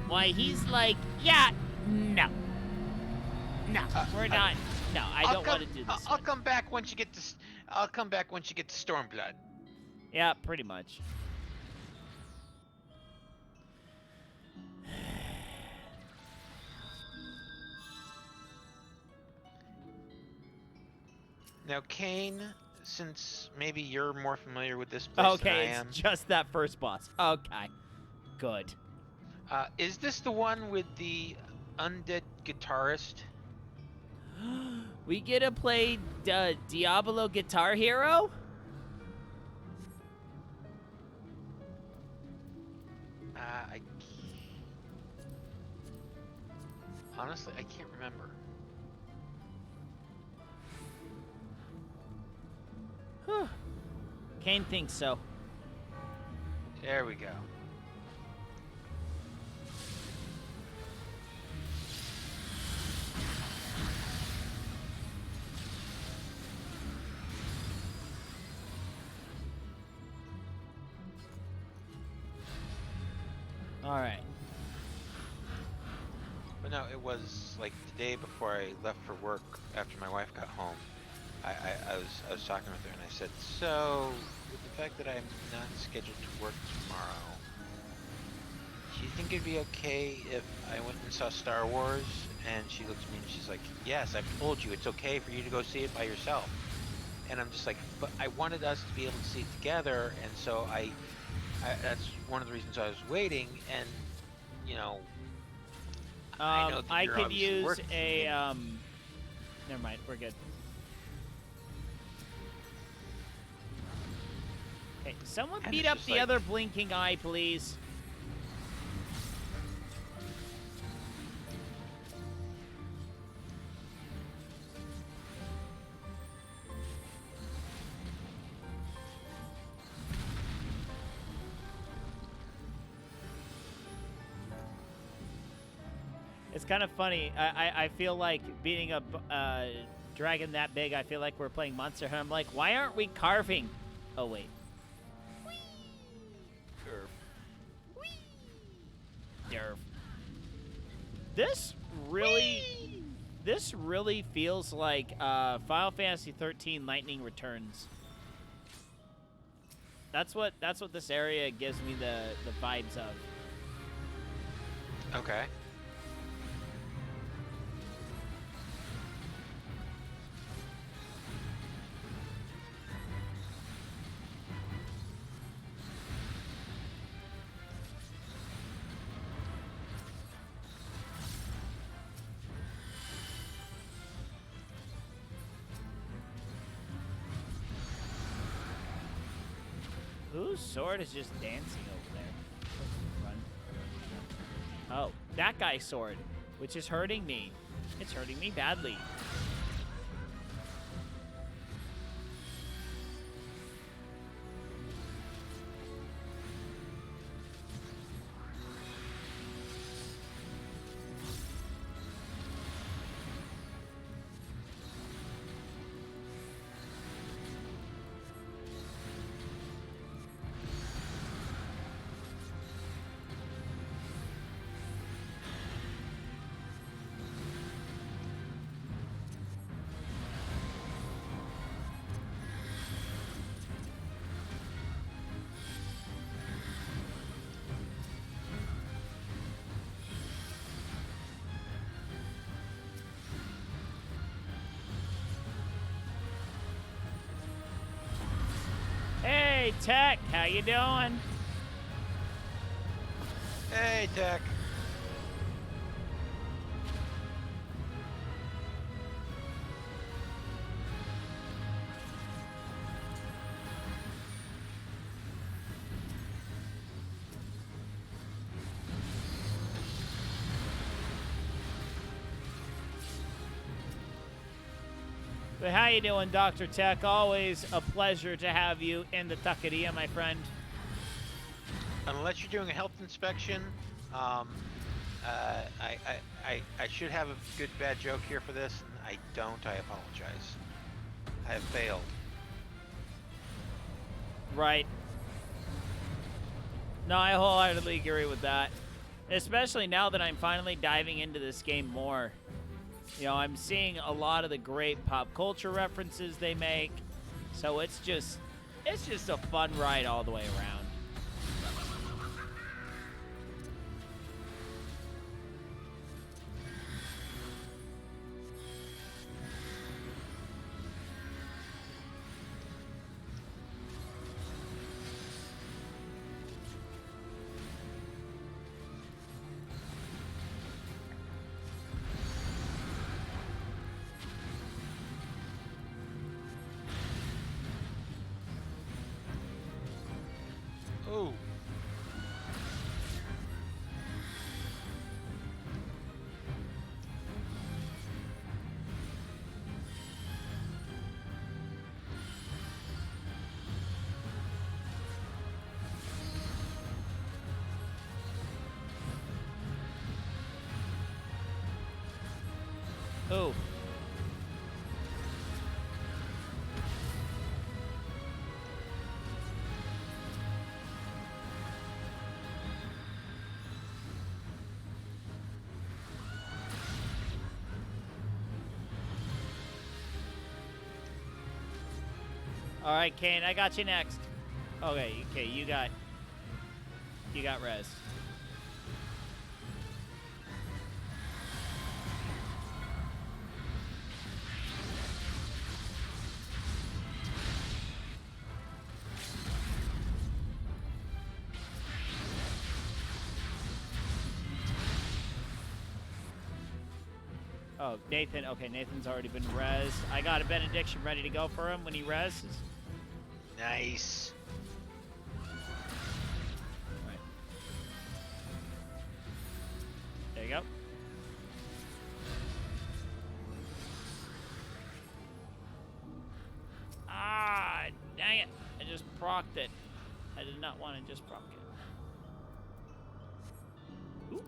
why he's like, yeah, no. No, we're not. No, I don't want to do this. I'll come back once you get to. I'll come back once you get to Stormblood. Yeah, pretty much. Now, Kane, since maybe you're more familiar with this place than I Okay, am. it's just that first boss. Okay, good. Is this the one with the undead guitarist? We get to play Diablo Guitar Hero? Honestly, I can't remember. Kane thinks so. There we go. All right. But No, it was like the day before I left for work after my wife got home. I was talking with her and I said, so with the fact that I'm not scheduled to work tomorrow, do you think it'd be okay if I went and saw Star Wars? And she looks at me and she's like, yes, I've told you it's okay for you to go see it by yourself. And I'm just like, but I wanted us to be able to see it together, and so I that's one of the reasons I was waiting. And you know, I know that I you're could obviously use working. a never mind, we're good. Okay, someone And beat it's up just the like- other blinking eye, please. It's kind of funny. I feel like beating a dragon that big, I feel like we're playing Monster Hunter. I'm like, why aren't we carving? Oh, wait. Derf. Derf. This really feels like Final Fantasy 13 Lightning Returns. That's what this area gives me the vibes of. Okay. Whose sword is just dancing over there? Run. Oh, that guy's sword, which is hurting me. It's hurting me badly. Hey, Tech, how you doing? Hey, Tech. But how you doing, Dr. Tech? Always a pleasure to have you in the taqueria, my friend. Unless you're doing a health inspection, I should have a good bad joke here for this, and I don't. I apologize. I have failed. Right. No, I wholeheartedly agree with that. Especially now that I'm finally diving into this game more. You know, I'm seeing a lot of the great pop culture references they make. So it's just a fun ride all the way around. Ooh. Ooh. All right, Kane, I got you next. Okay, you got res. Oh, Nathan. Okay, Nathan's already been rezzed. I got a benediction ready to go for him when he rezzes. Nice. Right. There you go. Ah, dang it. I just procced it. I did not want to just proc it. Ooh.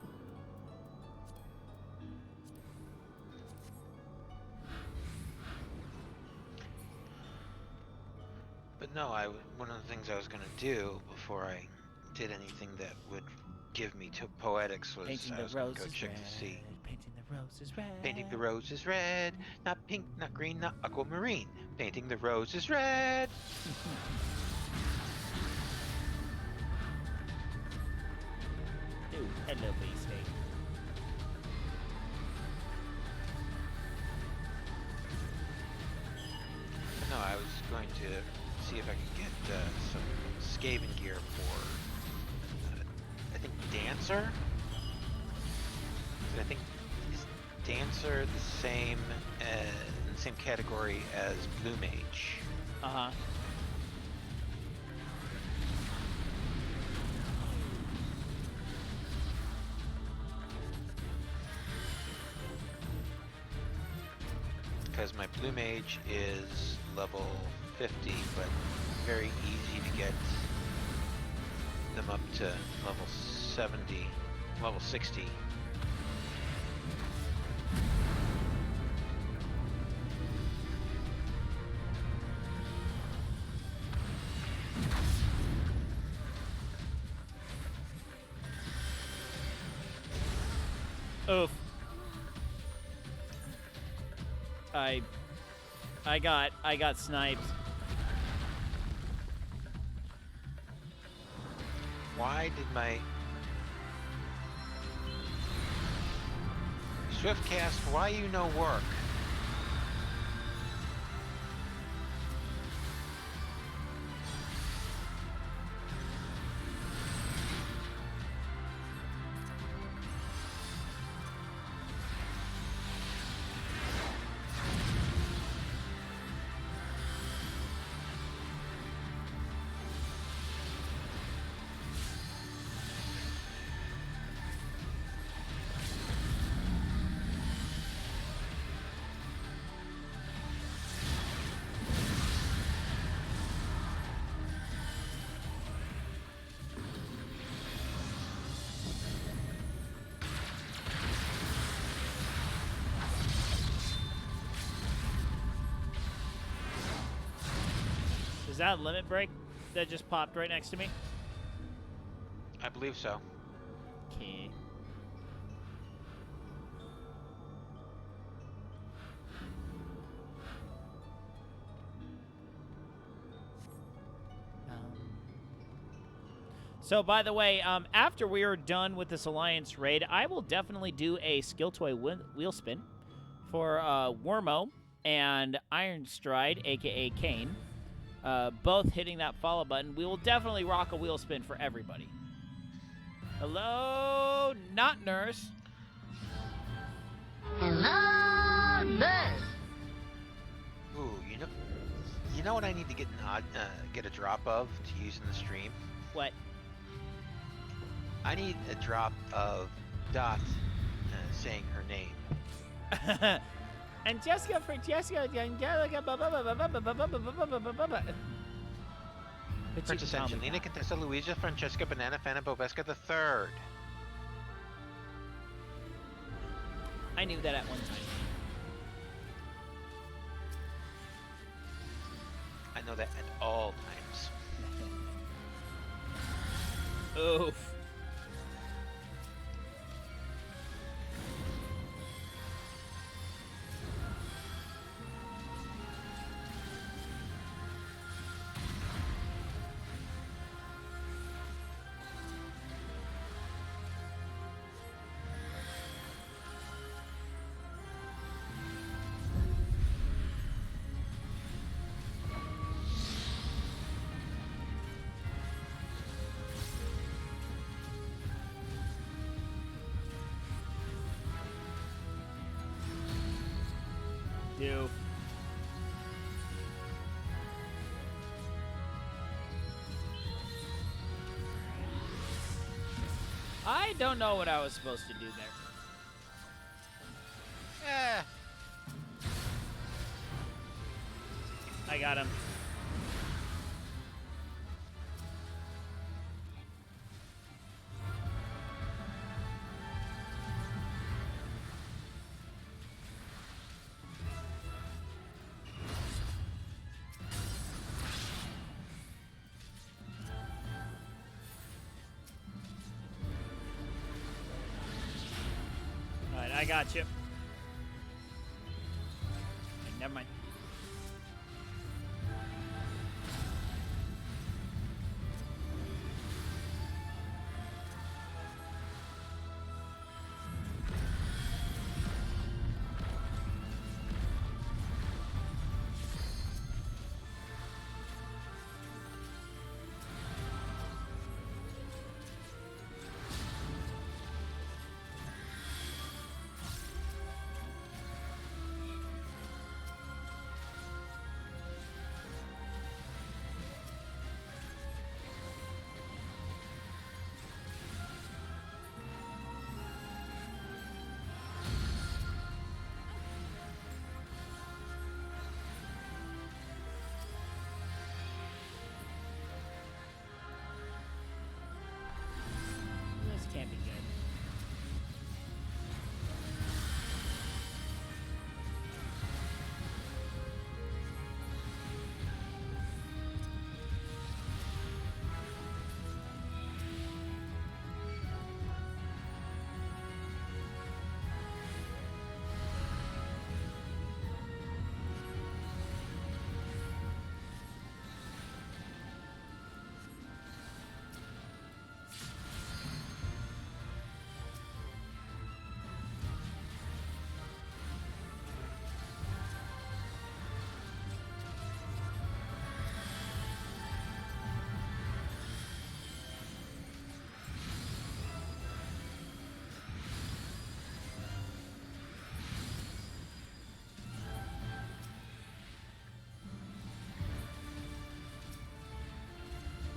But no, one of the things I was going to do before I did anything that would give me to poetics was Painting I the was going to go roses check red. to see. Painting the roses red. Painting the roses red, not pink, not green, not aquamarine. Painting the roses red. Dude, hello, beefsteak. No, I was going to see if I could get some Skaven gear for, I think, Dancer? I think, is Dancer the same, in the same category as Blue Mage? Uh-huh. Because my Blue Mage is level 50, but very easy to get them up to level 70, level 60. Oof. I got sniped. Why did my Swiftcast, why you no work? Is that a limit break that just popped right next to me? I believe so. Okay. So, by the way, after we are done with this Alliance raid, I will definitely do a skill toy wheel spin for Wormo and Iron Stride, a.k.a. Kane. Both hitting that follow button. We will definitely rock a wheel spin for everybody. Hello, not nurse. Hello, nurse. Ooh, you know what I need to get a drop of to use in the stream? What? I need a drop of Dot saying her name. And Jessica for Jessica, Angelica, Princess Angelina, Contessa Luisa, Francesca, Banana, Fana, Bovesca the Third. I knew that at one time. I know that at all times. Oof. I don't know what I was supposed to do there. Eh. I got him. Alright, I got you. Never mind. This can't be good.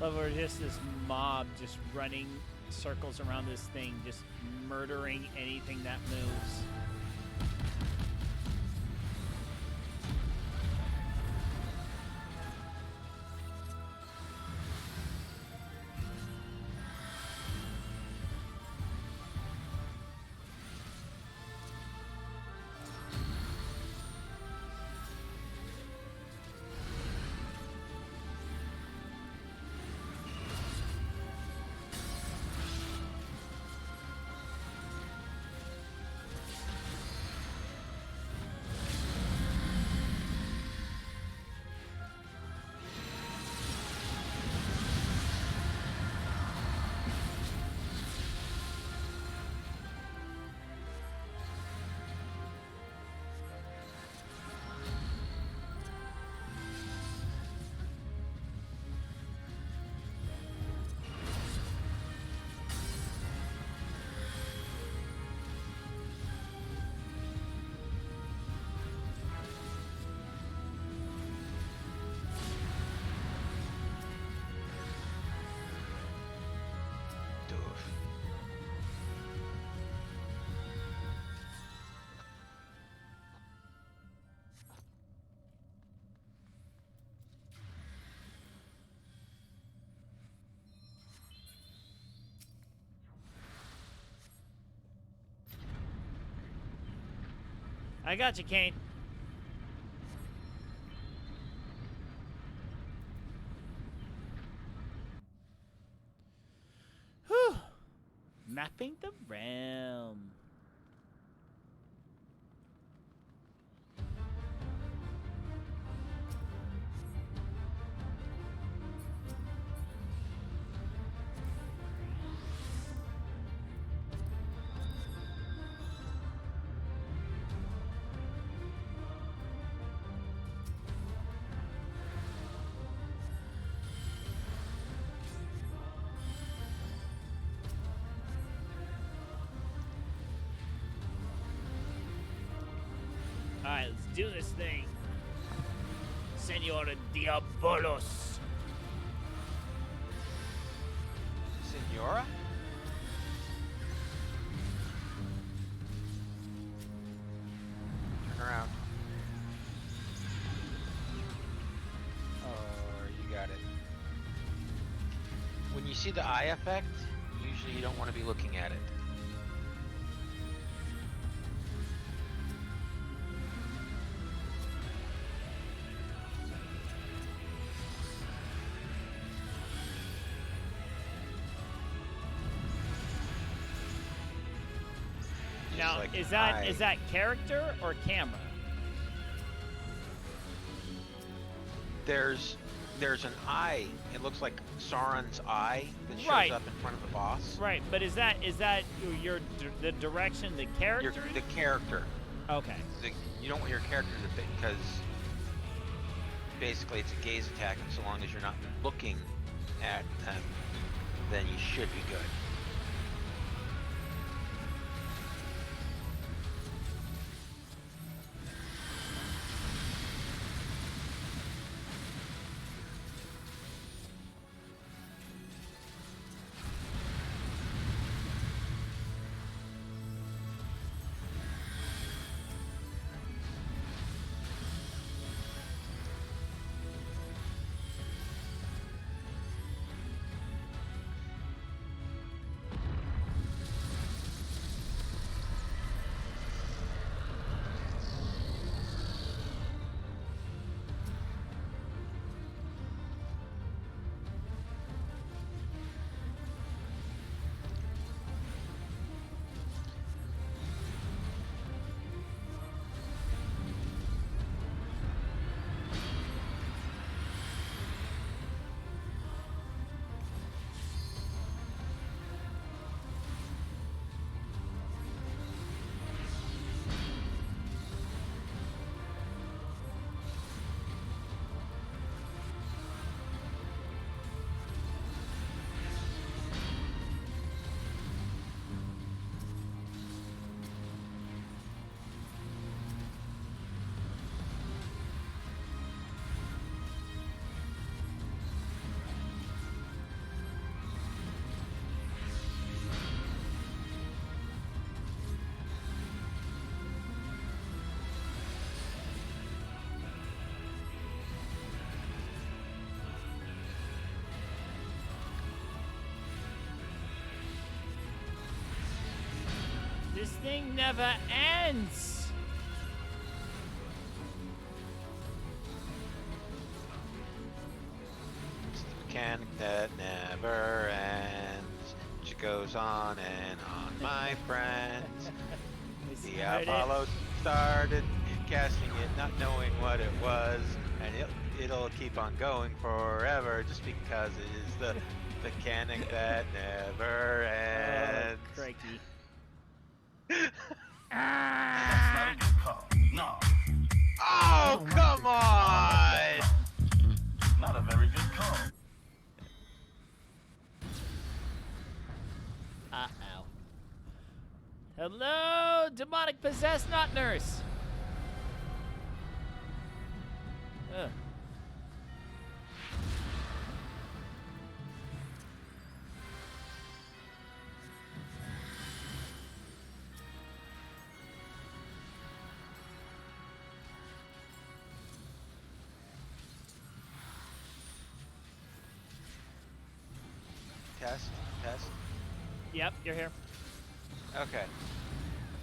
Love where just this mob just running circles around this thing, just murdering anything that moves. I got you, Kane. Whew. Mapping the realm. Alright, let's do this thing. Senor Diabolos. Senora? When you see the eye effect, usually you don't want to be looking at it. Now, like is an that eye. is that character or camera? There's an eye. It looks like Sauron's eye that shows Right. up in front of the boss. Right, but is that the direction the character? The character. Okay. You don't want your character to fit because basically it's a gaze attack, and so long as you're not looking at them, then you should be good. This thing never ends. It's the mechanic that never ends. She goes on and on, my friends. We The started- Apollo started casting it, not knowing what it was, and it'll keep on going forever just because it is the mechanic that never Oh, ends. crikey. That's not a good call. No. Oh, come on! Not a very good call. Uh-oh. Hello, demonic possessed not nurse. Ugh. Test. Yep, you're here. Okay.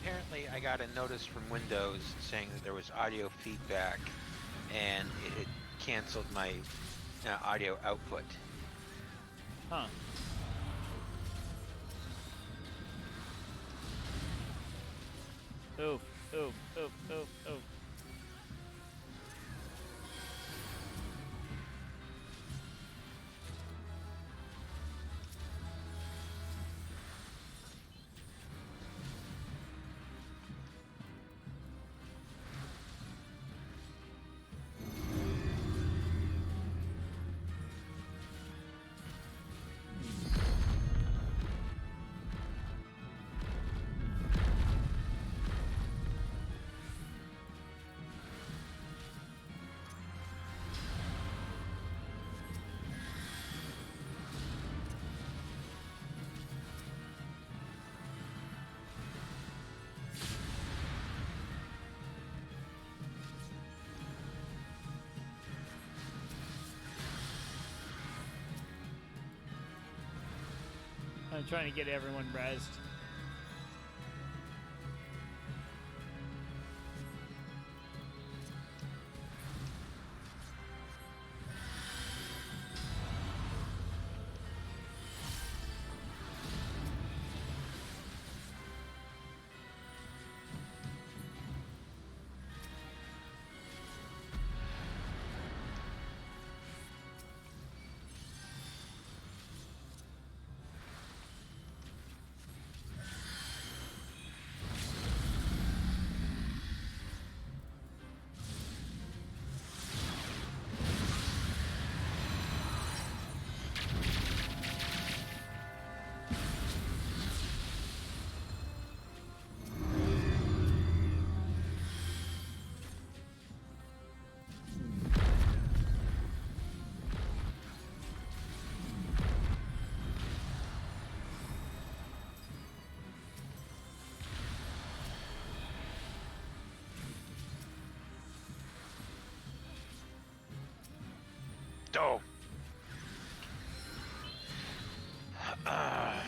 Apparently, I got a notice from Windows saying that there was audio feedback, and it had canceled my audio output. Huh. Oof, oof, oof, oof, oof. I'm trying to get everyone rezzed. Oh. Ah.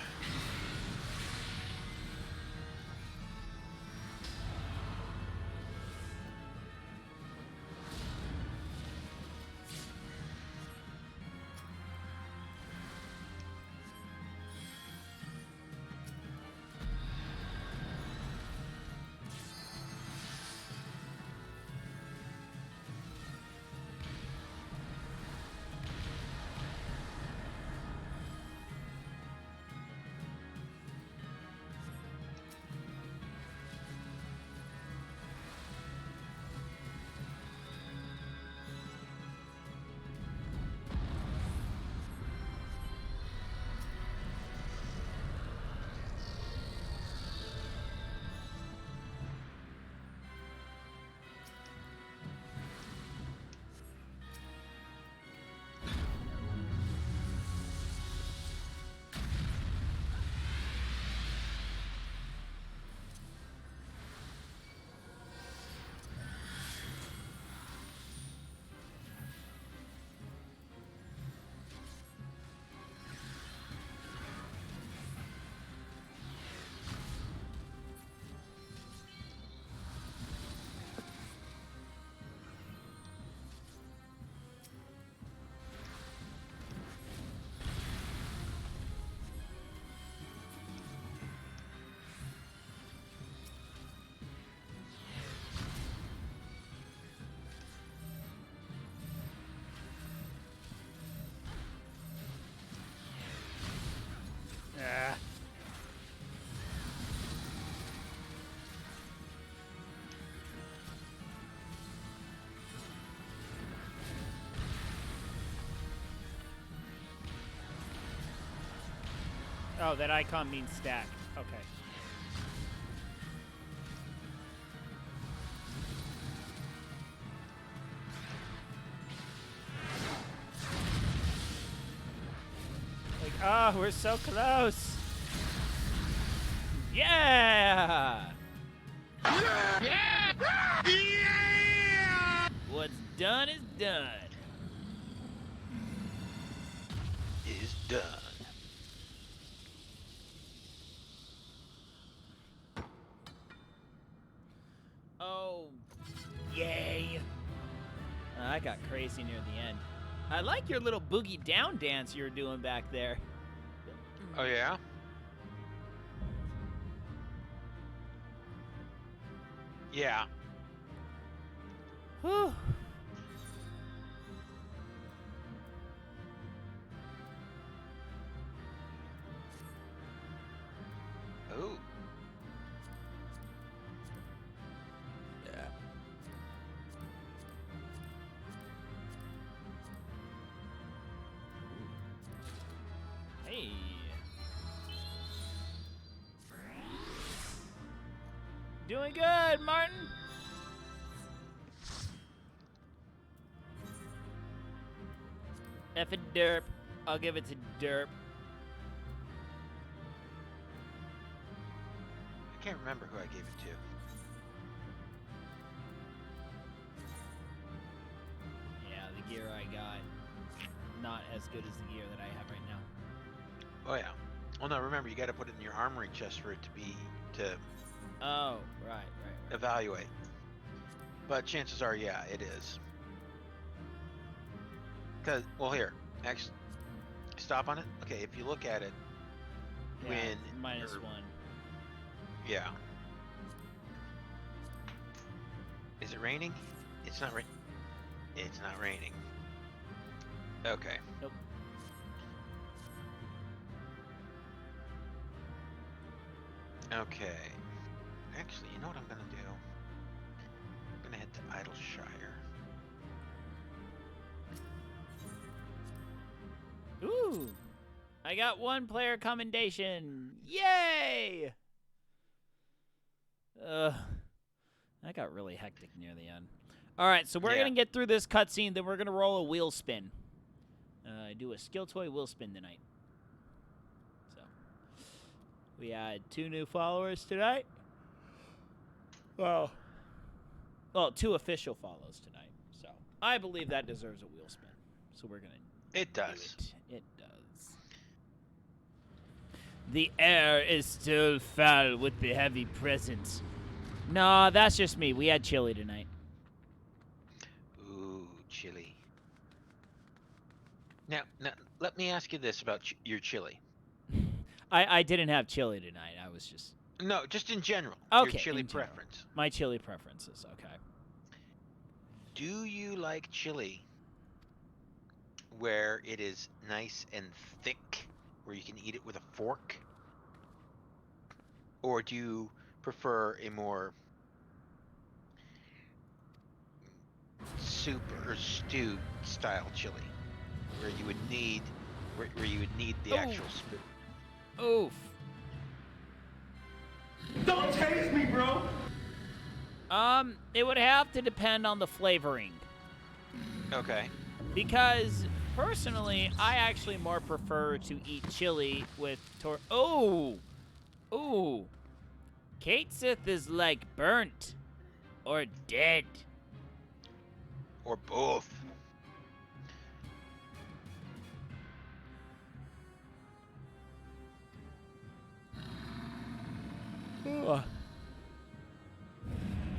Oh, that icon means stack. Okay. Like, oh, we're so close. Yeah! What's done is done. Is done. Oh, yay. I got crazy near the end. I like your little boogie down dance you were doing back there. Oh yeah. Yeah. Whew. Ooh. Hey. Doing good, Martin. F a derp. I'll give it to derp. I can't remember who I gave it to. Yeah, the gear I got, not as good as the gear that I have right now. Oh yeah. Well, no, remember, you got to put it in your armory chest for it to Oh, right. evaluate. But chances are, yeah, it is. Because, well, here, actually, stop on it. Okay, if you look at it, Yeah, when minus or- 1. Yeah. Is it raining? It's not It's not raining. Okay. Nope. Okay. Actually, you know what I'm gonna do? I'm gonna head to Idleshire. Ooh! I got 1 player commendation. Yay! That got really hectic near the end. All right, so we're Yeah. gonna get through this cutscene, then we're gonna roll a wheel spin. Do a skill toy wheel spin tonight. So we had 2 new followers tonight. Well, 2 official follows tonight. So I believe that deserves a wheel spin. So we're gonna. It does. It does. The air is still foul with the heavy presence. No, that's just me. We had chili tonight. Ooh, chili. Now, let me ask you this about your chili. I didn't have chili tonight. I was just No, just in general. Okay, Your chili in general. preference. my chili preferences. Okay. Do you like chili where it is nice and thick, where you can eat it with a fork? Or do you prefer a more soup or stew style chili, where you would need the Oh. actual spoon? Oof. Don't taste me, bro. It would have to depend on the flavoring. Okay. Because personally, I actually more prefer to eat chili with Ooh! Kate Sith is like burnt or dead. Or both.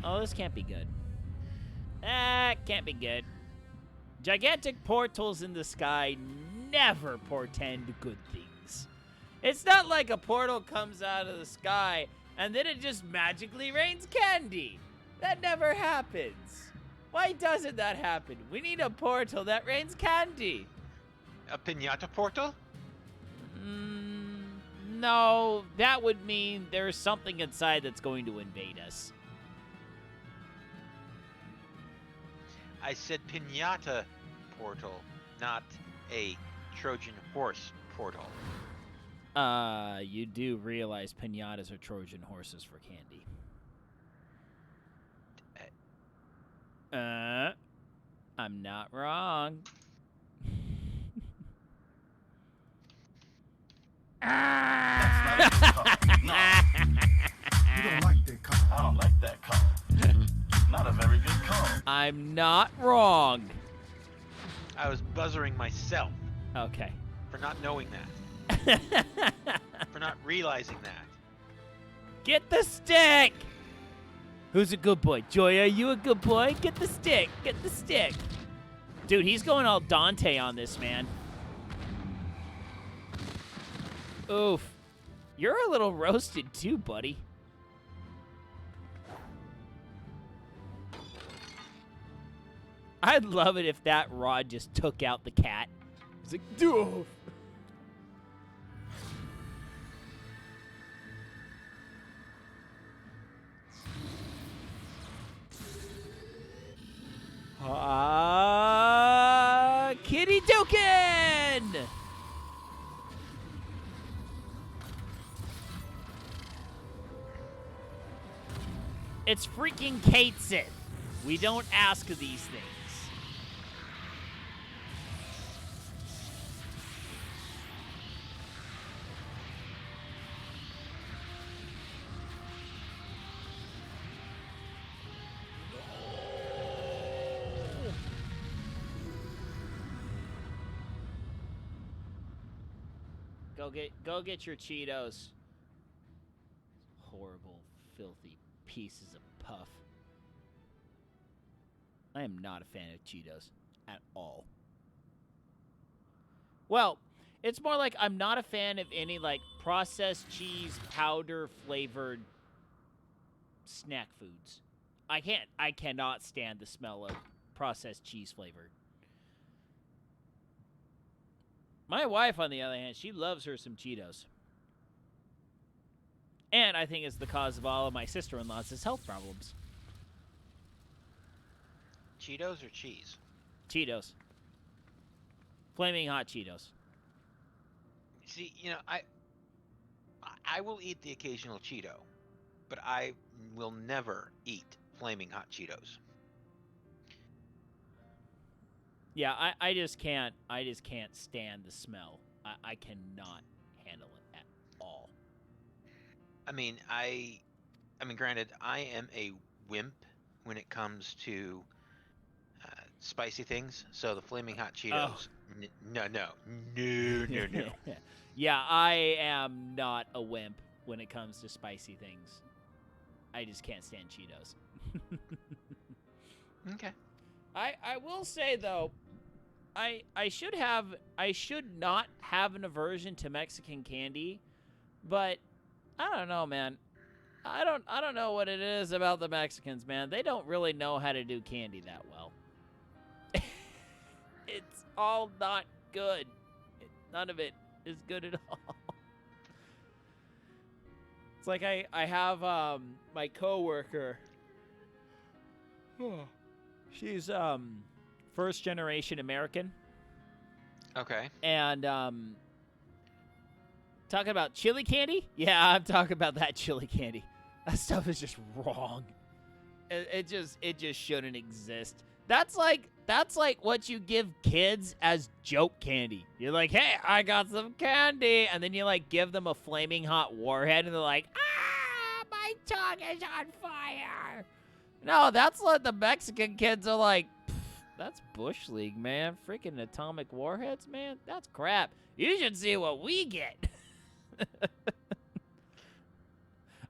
Oh, this can't be good. That can't be good. Gigantic portals in the sky never portend good things. It's not like a portal comes out of the sky and then it just magically rains candy. That never happens. Why doesn't that happen? We need a portal that rains candy. A piñata portal? No, that would mean there's something inside that's going to invade us. I said piñata portal, not a Trojan horse portal. You do realize piñatas are Trojan horses for candy. I'm not wrong. No. You don't like that color. I don't like that color. Not a very good color. I'm not wrong. I was buzzering myself Okay. for not knowing that, for not realizing that. Get the stick! Who's a good boy? Joy, are you a good boy? Get the stick. Get the stick. Dude, he's going all Dante on this, man. Oof. You're a little roasted too, buddy. I'd love it if that rod just took out the cat. It's like, doof. Kitty Dukin! It's freaking Kate Sith. We don't ask these things. Go get your Cheetos. Horrible, filthy pieces of puff. I am not a fan of Cheetos at all. Well, it's more like I'm not a fan of any like processed cheese powder flavored snack foods. I cannot stand the smell of processed cheese flavored. My wife, on the other hand, she loves her some Cheetos. And I think it's the cause of all of my sister-in-law's health problems. Cheetos or cheese? Cheetos. Flaming hot Cheetos. See, you know, I will eat the occasional Cheeto, but I will never eat flaming hot Cheetos. Yeah, I just can't stand the smell. I cannot handle it at all. I mean, granted, I am a wimp when it comes to spicy things. So the flaming hot Cheetos, no. Yeah, I am not a wimp when it comes to spicy things. I just can't stand Cheetos. Okay. I will say though, I should not have an aversion to Mexican candy, but I don't know, man. I don't know what it is about the Mexicans, man. They don't really know how to do candy that well. It's all not good. None of it is good at all. It's like I have my coworker. She's first generation American. Okay. And talking about chili candy? Yeah, I'm talking about that chili candy. That stuff is just wrong. It just shouldn't exist. That's like what you give kids as joke candy. You're like, hey, I got some candy, and then you like give them a flaming hot warhead, and they're like, ah, my tongue is on fire. No, that's what the Mexican kids are like. That's Bush League, man. Freaking atomic warheads, man. That's crap. You should see what we get.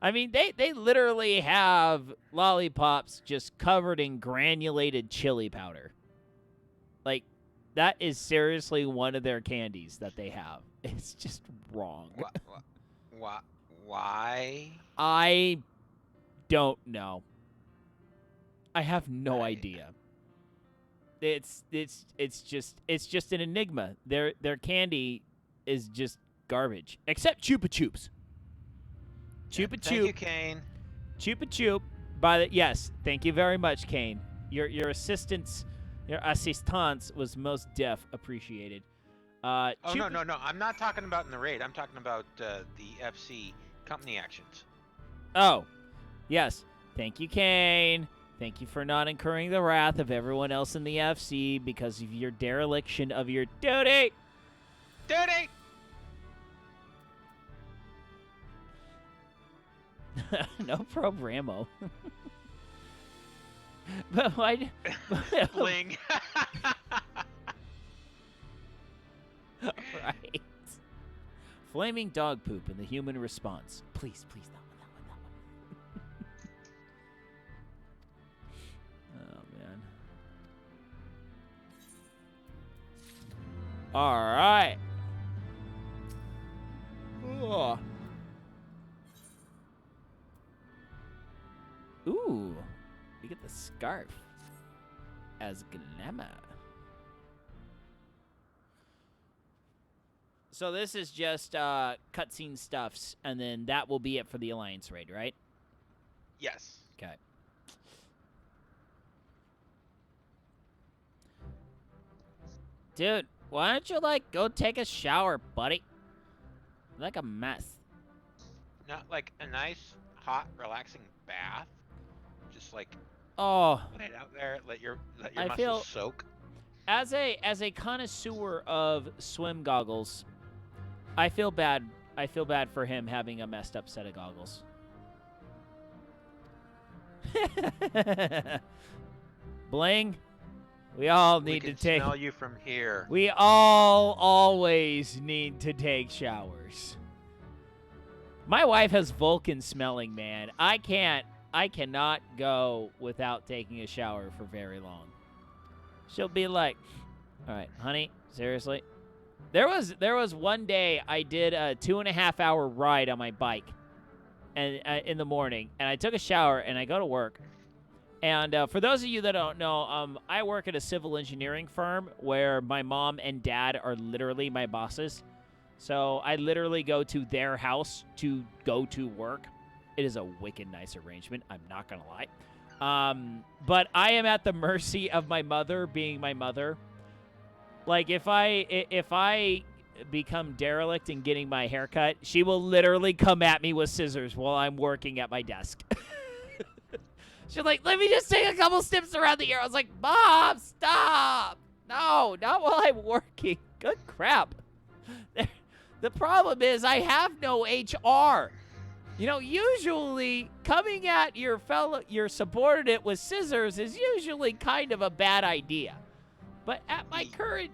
I mean, they literally have lollipops just covered in granulated chili powder. Like, that is seriously one of their candies that they have. It's just wrong. Why? I don't know. I have no idea. It's just an enigma. Their candy is just garbage. Except Chupa Chups. Chupa Chup. Thank you, Kane. Chupa Chup. Yes, thank you very much, Kane. Your assistance was most appreciated. No. I'm not talking about in the raid. I'm talking about the FC company actions. Oh, yes. Thank you, Kane. Thank you for not incurring the wrath of everyone else in the FC because of your dereliction of your duty. Duty! No programo. But why? Bling. Right. Flaming dog poop and the human response. Please, that one. Oh, man. All right. Ugh. Ooh, we get the scarf as glamour. So this is just cutscene stuffs, and then that will be it for the Alliance raid, right? Yes. Okay. Dude, why don't you, go take a shower, buddy? You're like a mess. Not like a nice, hot, relaxing bath. Just oh, put it out there, let your I muscles soak. As a connoisseur of swim goggles, I feel bad. I feel bad for him having a messed up set of goggles. Bling. We all We need can to take. smell you from here. We all always need to take showers. My wife has Vulcan smelling, man. I cannot go without taking a shower for very long. She'll be like, "All right, honey, seriously." There was one day I did a 2.5-hour ride on my bike, and in the morning, and I took a shower and I go to work. And for those of you that don't know, I work at a civil engineering firm where my mom and dad are literally my bosses. So I literally go to their house to go to work. It is a wicked nice arrangement. I'm not going to lie. But I am at the mercy of my mother being my mother. Like, if I become derelict in getting my hair cut, she will literally come at me with scissors while I'm working at my desk. She's like, "Let me just take a couple steps around the ear." I was like, "Mom, stop. No, not while I'm working." Good crap. The problem is I have no HR. You know, usually coming at your subordinate with scissors is usually kind of a bad idea. But at my current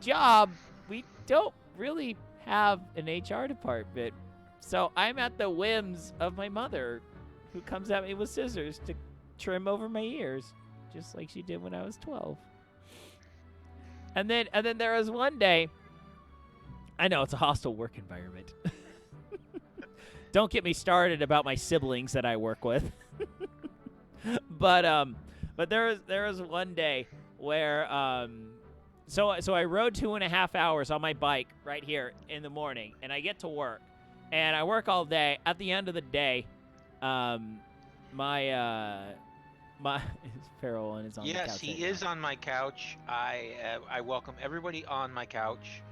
job, we don't really have an HR department. So I'm at the whims of my mother, who comes at me with scissors to trim over my ears, just like she did when I was 12. And then there was one day, I know it's a hostile work environment. Don't get me started about my siblings that I work with. But there was one day where so I rode 2.5 hours on my bike right here in the morning, and I get to work, and I work all day. At the end of the day, my Farrell on is on the couch. Yes, he right is now. on my couch. I welcome everybody on my couch.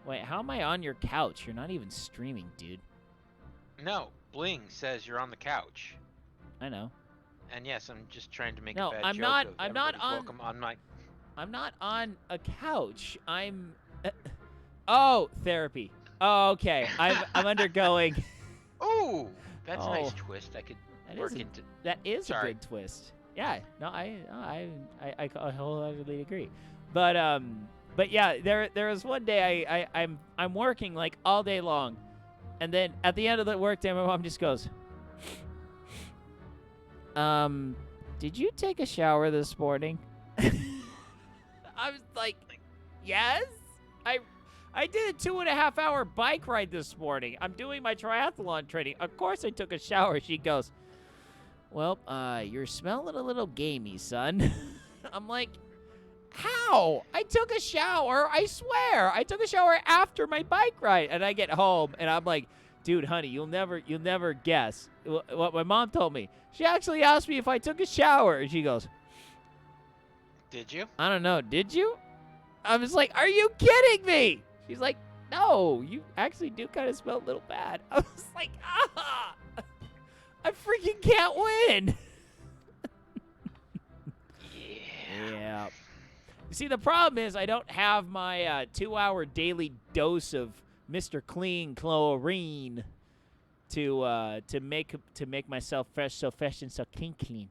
Wait, how am I on your couch? You're not even streaming, dude. No, Bling says you're on the couch. I know. And yes, I'm just trying to make No, a bad I'm joke not- of I'm not everybody's on- welcome on my. I'm not on a couch. I'm. Oh, therapy. Oh, okay. I'm undergoing. Oh, that's a nice Oh. twist. I could That work is into. That is Sorry. a good twist. Yeah. No, I wholeheartedly agree. But yeah, there was one day I'm working like all day long, and then at the end of the workday, my mom just goes, "Did you take a shower this morning?" I was like, "Yes, I did a 2.5-hour bike ride this morning. I'm doing my triathlon training. Of course I took a shower." She goes, "Well, you're smelling a little gamey, son." I'm like, "How? I took a shower. I swear. I took a shower after my bike ride." And I get home and I'm like, "Dude, honey, you'll never guess what my mom told me. She actually asked me if I took a shower." And she goes, Did you? "I don't know. Did you?" I was like, "Are you kidding me?" She's like, "No, you actually do kind of smell a little bad." I was like, I freaking can't win. Yeah. You see, the problem is I don't have my 2-hour daily dose of Mr. Clean Chlorine to make myself so fresh and so clean.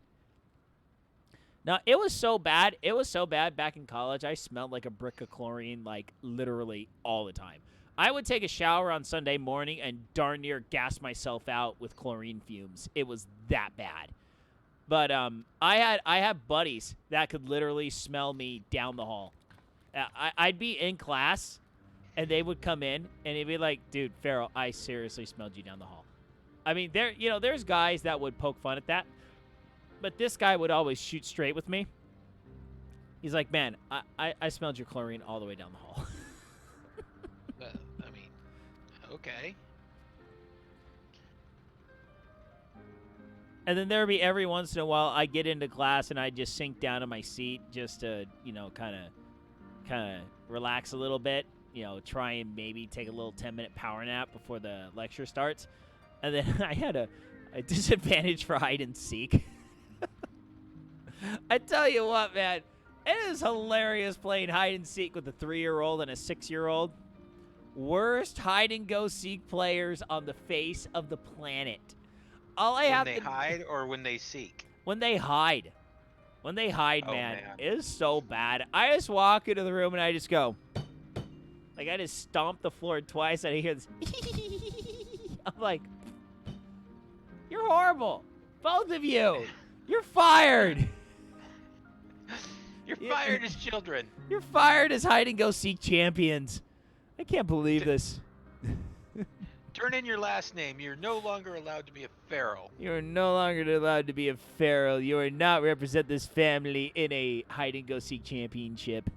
Now, it was so bad. It was so bad back in college. I smelled like a brick of chlorine, like, literally all the time. I would take a shower on Sunday morning and darn near gas myself out with chlorine fumes. It was that bad. But I had buddies that could literally smell me down the hall. I'd be in class, and they would come in, and they'd be like, "Dude, Farrell, I seriously smelled you down the hall." I mean, there's guys that would poke fun at that. But this guy would always shoot straight with me. He's like, "Man, I smelled your chlorine all the way down the hall." I mean, okay. And then there would be every once in a while I get into class and I just sink down in my seat just to, kind of relax a little bit, try and maybe take a little 10-minute power nap before the lecture starts. And then I had a disadvantage for hide and seek. I tell you what, man, it is hilarious playing hide and seek with a 3-year-old and a 6-year-old. Worst hide and go seek players on the face of the planet. All I have When they hide or when they seek? when they hide. When they hide, Oh, man, man. it is so bad. I just walk into the room and I just go, like, I just stomp the floor twice and I hear this. I'm like, you're horrible. Both of you. You're fired. You're fired as children. You're fired as hide-and-go-seek champions. I can't believe this. Turn in your last name. You're no longer allowed to be a pharaoh. You are no longer allowed to be a pharaoh. You are not represent this family in a hide-and-go-seek championship.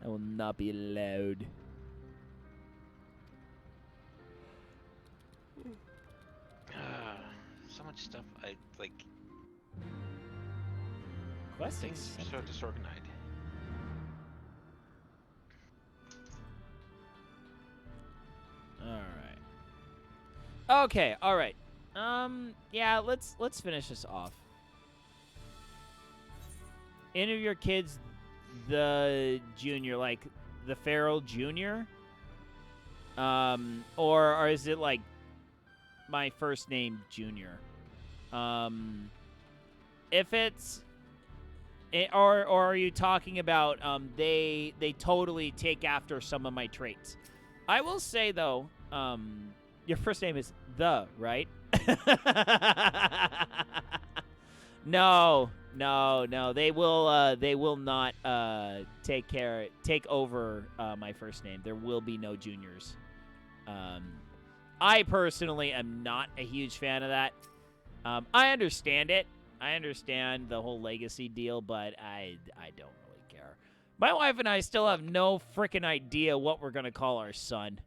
I will not be allowed. So much stuff I like. Questing. Things are so disorganized. All right. Okay. All right. Yeah. Let's finish this off. Any of your kids, the junior, like the Feral Junior, or is it like my first name Junior? If it's, or are you talking about they totally take after some of my traits? I will say though, your first name is the, right? No. They will not take over my first name. There will be no juniors. I personally am not a huge fan of that. I understand it. I understand the whole legacy deal, but I don't really care. My wife and I still have no freaking idea what we're gonna call our son.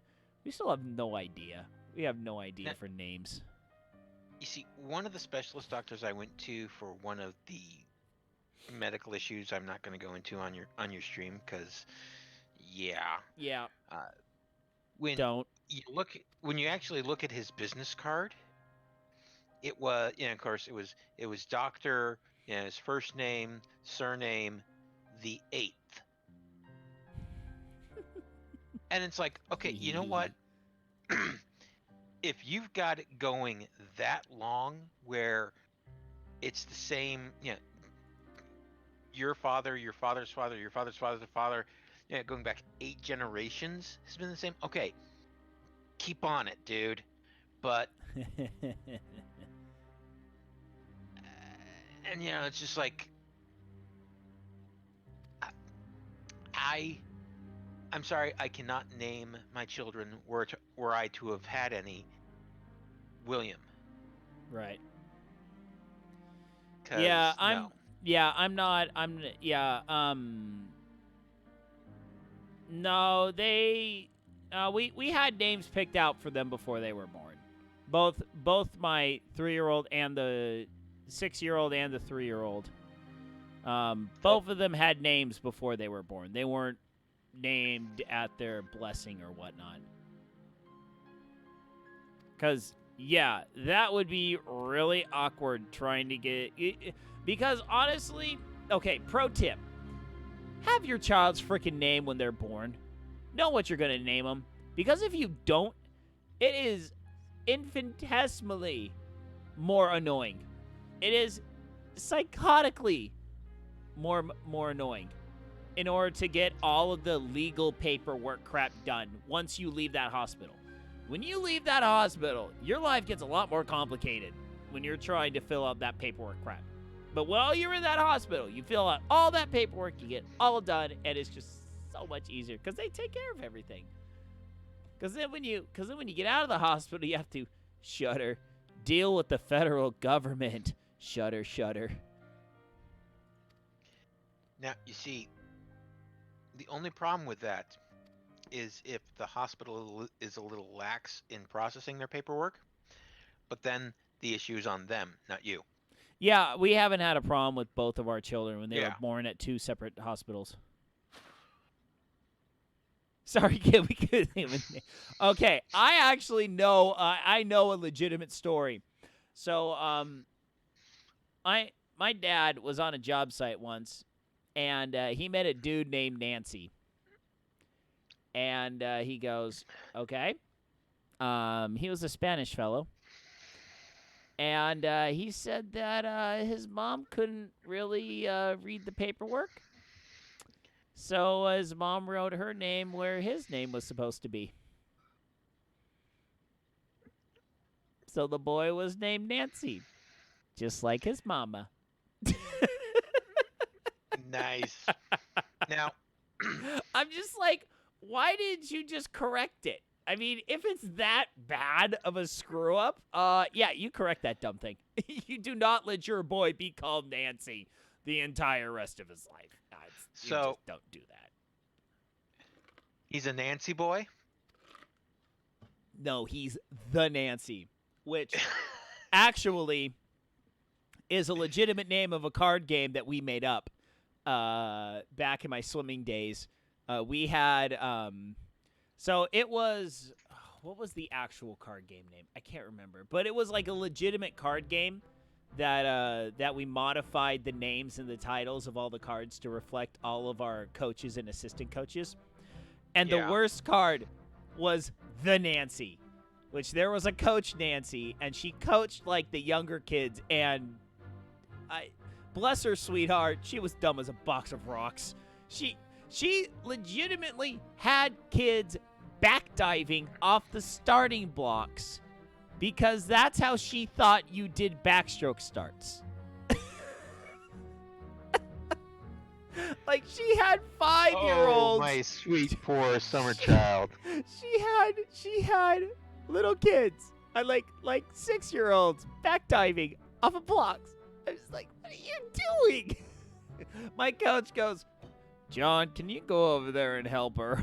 We still have no idea. We have no idea for names. You see, one of the specialist doctors I went to for one of the medical issues, I'm not going to go into on your stream because, yeah. When Don't. when you actually look at his business card, it was, of course, it was doctor, his first name, surname, the 8th. And it's like, okay, you know what? If you've got it going that long where it's the same, your father, your father's father, your father's father's father, going back 8 generations has been the same. Okay, keep on it, dude. But and it's just like I'm sorry, I cannot name my children were I to have had any William. Right. Yeah, I'm not. No, they. We had names picked out for them before they were born. Both my 3-year-old and the 6-year-old and the 3-year-old. Both of them had names before they were born. They weren't named at their blessing or whatnot. Because, yeah, that would be really awkward trying to get... Because, honestly... Okay, pro tip. Have your child's freaking name when they're born. Know what you're going to name them. Because if you don't, it is infinitesimally more annoying. It is psychotically more annoying in order to get all of the legal paperwork crap done once you leave that hospital. When you leave that hospital, your life gets a lot more complicated when you're trying to fill out that paperwork crap. But while you're in that hospital, you fill out all that paperwork, you get all done, and it's just so much easier because they take care of everything. Because then when you get out of the hospital, you have to shudder, deal with the federal government. Shudder. Now, you see, the only problem with that is if the hospital is a little lax in processing their paperwork, but then the issue is on them, not you. Yeah, we haven't had a problem with both of our children when they were Yeah. born at 2 separate hospitals. Sorry, kid, we couldn't even... Okay, I actually know, I know a legitimate story. So, my dad was on a job site once, and he met a dude named Nancy. And he goes, okay. He was a Spanish fellow. And he said that his mom couldn't really read the paperwork. So his mom wrote her name where his name was supposed to be. So the boy was named Nancy, just like his mama. Nice. Now, I'm just like, why didn't you just correct it? I mean, if it's that bad of a screw up, yeah, you correct that dumb thing. You do not let your boy be called Nancy the entire rest of his life. You So- just don't do that. he's a Nancy boy. No, he's the Nancy, which actually is a legitimate name of a card game that we made up back in my swimming days. We had so it was what was the actual card game name? I can't remember, but it was like a legitimate card game that we modified the names and the titles of all the cards to reflect all of our coaches and assistant coaches. And Yeah. the worst card was the Nancy, which there was a coach Nancy, and she coached like the younger kids, and bless her sweetheart, she was dumb as a box of rocks. She legitimately had kids backdiving off the starting blocks because that's how she thought you did backstroke starts. Like, she had 5-year-olds. Oh, my sweet poor summer child. She had little kids. I like 6-year-olds backdiving off of blocks. I was like, what are you doing? My coach goes, John, can you go over there and help her?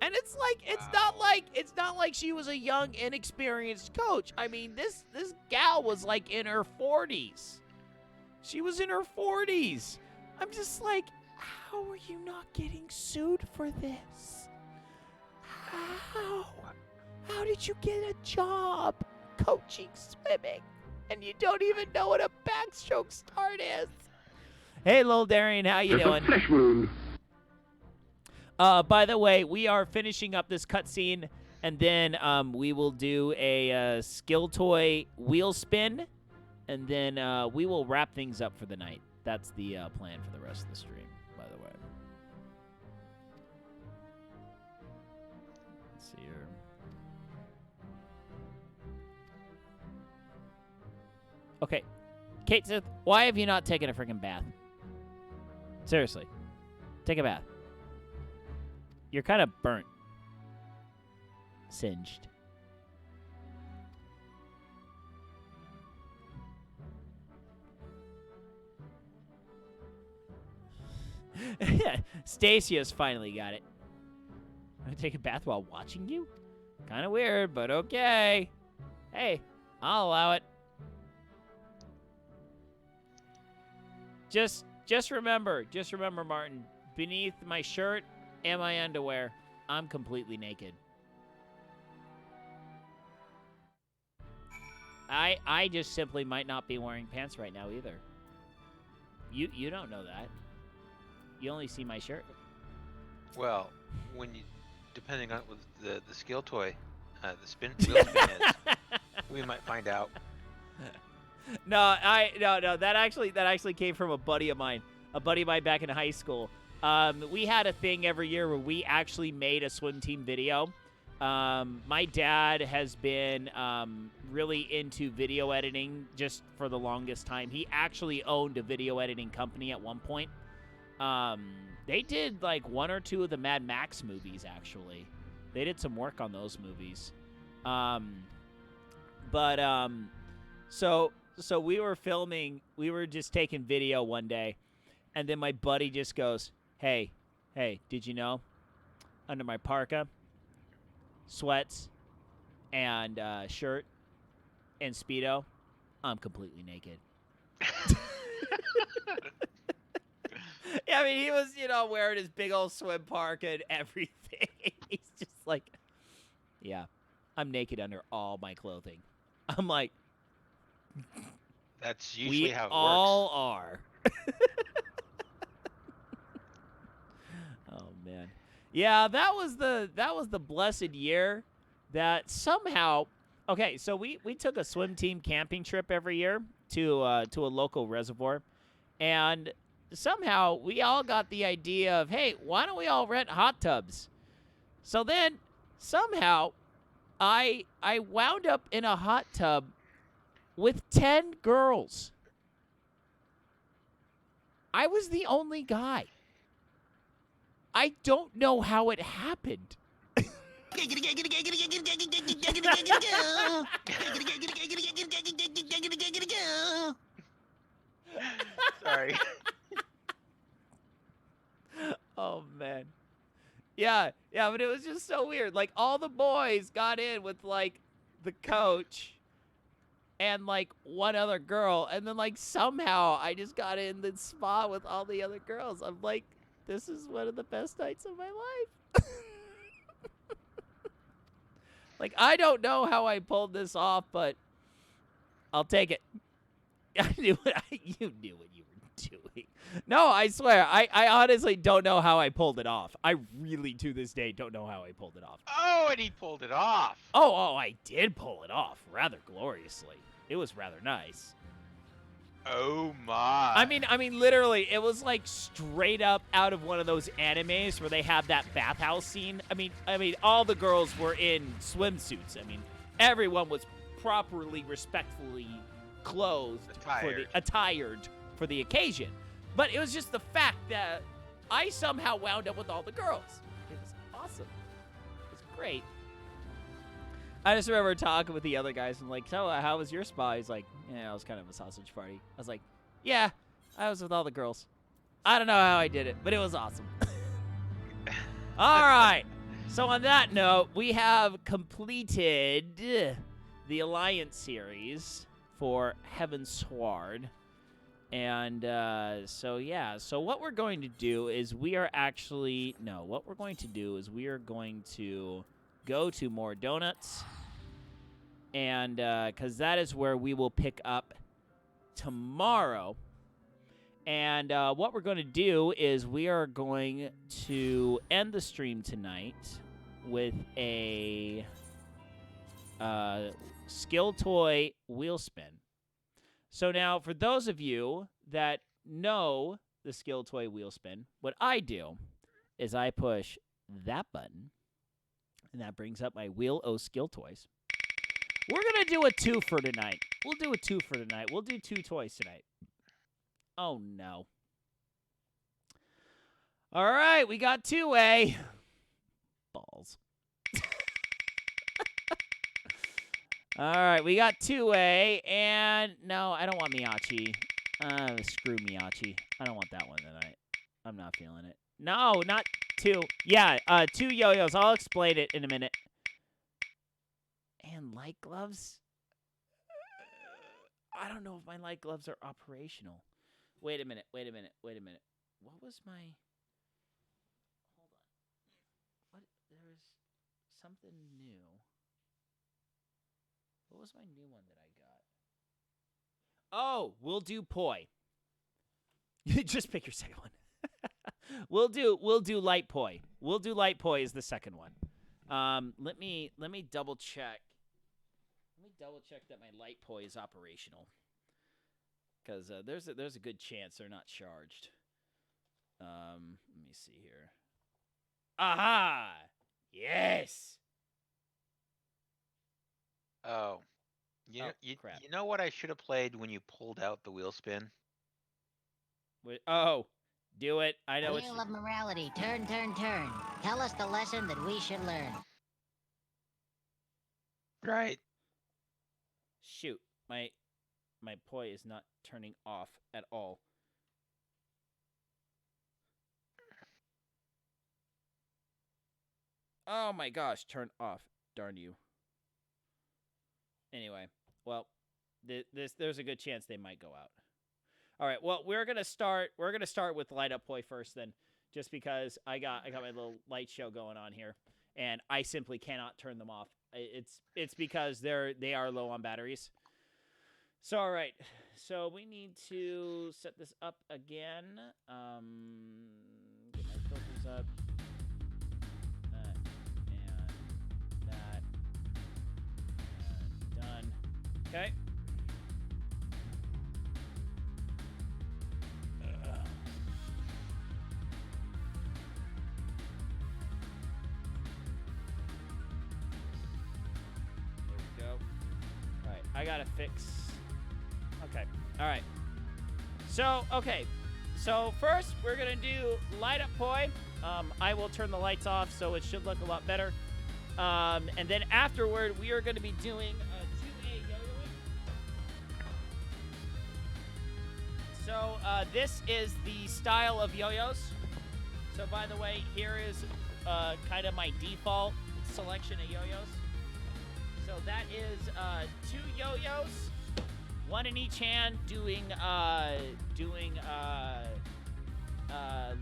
And it's like it's not like she was a young, inexperienced coach. I mean, this gal was like in her 40s. She was in her 40s. I'm just like, how are you not getting sued for this? How? How did you get a job coaching swimming and you don't even know what a backstroke start is? Hey, Lil Darian, how you doing? Flesh wound. By the way, we are finishing up this cutscene, and then we will do a skill toy wheel spin, and then we will wrap things up for the night. That's the plan for the rest of the stream, by the way. Let's see here. Okay. Kate Sith, why have you not taken a freaking bath? Seriously. Take a bath. You're kind of burnt. Singed. Stacey's finally got it. I'm gonna take a bath while watching you? Kind of weird, but okay. Hey, I'll allow it. Just remember, Martin, beneath my shirt and my underwear, I'm completely naked. I just simply might not be wearing pants right now either. You don't know that. You only see my shirt. Well, when you, depending on what the skill toy, the wheel spin is, we might find out. No. That actually came from a buddy of mine back in high school. We had a thing every year where we actually made a swim team video. My dad has been really into video editing just for the longest time. He actually owned a video editing company at one point. They did like 1 or 2 of the Mad Max movies, actually. They did some work on those movies. So we were filming, we were just taking video one day, and then my buddy just goes, hey, did you know? Under my parka, sweats, and shirt, and Speedo, I'm completely naked. Yeah, I mean, he was, wearing his big old swim parka and everything. He's just like, yeah, I'm naked under all my clothing. I'm like, That's usually how it all works. are. Oh man, yeah, that was the blessed year that somehow Okay, so we took a swim team camping trip every year to a local reservoir, and somehow we all got the idea of, hey, why don't we all rent hot tubs? So then somehow I wound up in a hot tub with 10 girls. I was the only guy. I don't know how it happened. Sorry. Oh, man. Yeah, but it was just so weird. Like, all the boys got in with, like, the coach and, like, one other girl. And then, like, somehow I just got in the spa with all the other girls. I'm like, this is one of the best nights of my life. Like, I don't know how I pulled this off, but I'll take it. You knew what you were doing. No, I swear, I honestly don't know how I pulled it off. I really, to this day, don't know how I pulled it off. Oh, and he pulled it off. Oh, I did pull it off rather gloriously. It was rather nice. Oh my. I mean, literally, it was like straight up out of one of those animes where they have that bathhouse scene. I mean, all the girls were in swimsuits. I mean, everyone was properly, respectfully clothed, attired for the occasion. But it was just the fact that I somehow wound up with all the girls. It was awesome. It was great. I just remember talking with the other guys and like, so how was your spa? He's like, yeah, it was kind of a sausage party. I was like, yeah, I was with all the girls. I don't know how I did it, but it was awesome. All right. So on that note, we have completed the Alliance series for Heavensward. And so what we're going to do is we are going to go to more donuts, and because that is where we will pick up tomorrow. And what we're going to do is we are going to end the stream tonight with a skill toy wheel spin. So now, for those of you that know the skill toy wheel spin, what I do is I push that button, and that brings up my wheel o skill toys. We're going to do a 2 for tonight. We'll do 2 toys tonight. Oh, no. All right, we got 2A. Balls. All right, we got 2A, and no, I don't want Miyachi. Screw Miyachi. I don't want that one tonight. I'm not feeling it. No, not 2. Yeah, 2 yo-yos. I'll explain it in a minute. And light gloves? I don't know if my light gloves are operational. Wait a minute. What was my... Hold on. What? There was something new. What was my new one that I got? Oh, we'll do poi. Just pick your second one. We'll do light poi. We'll do light poi as the second one. Let me double check. Let me double check that my light poi is operational. Because there's a good chance they're not charged. Let me see here. Aha! Yes. Oh. Crap. You know what I should have played when you pulled out the wheel spin? Oh, do it. I know it's... Wheel of morality, turn, turn, turn. Tell us the lesson that we should learn. Right. Shoot. My poi is not turning off at all. Oh my gosh, turn off. Darn you. Anyway, well, there's a good chance they might go out. All right, well, we're gonna start with light up poi first then, just because I got my little light show going on here, and I simply cannot turn them off. It's because they are low on batteries. So all right, so we need to set this up again. Get my filters up. That and that. And Okay. There we go. All right, I gotta fix. Okay. All right. So, okay. So first, we're gonna do light up poi. I will turn the lights off, so it should look a lot better. And then afterward, we are going to be doing 2A yo-yoing. So this is the style of yo-yos. So by the way, here is kind of my default selection of yo-yos. So that is 2 yo-yos, 1 in each hand, doing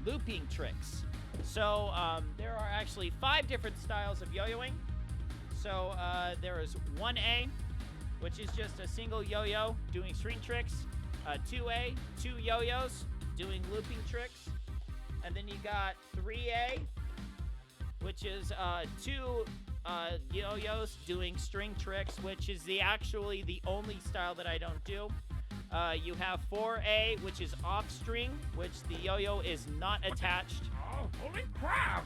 looping tricks. So there are actually 5 different styles of yo-yoing. So there is 1A, which is just a single yo-yo doing string tricks. 2A, 2 yo-yos doing looping tricks. And then you got 3A, which is 2 yo-yos doing string tricks, which is actually the only style that I don't do. You have 4A, which is off string, which the yo-yo is not attached. Oh, holy crap!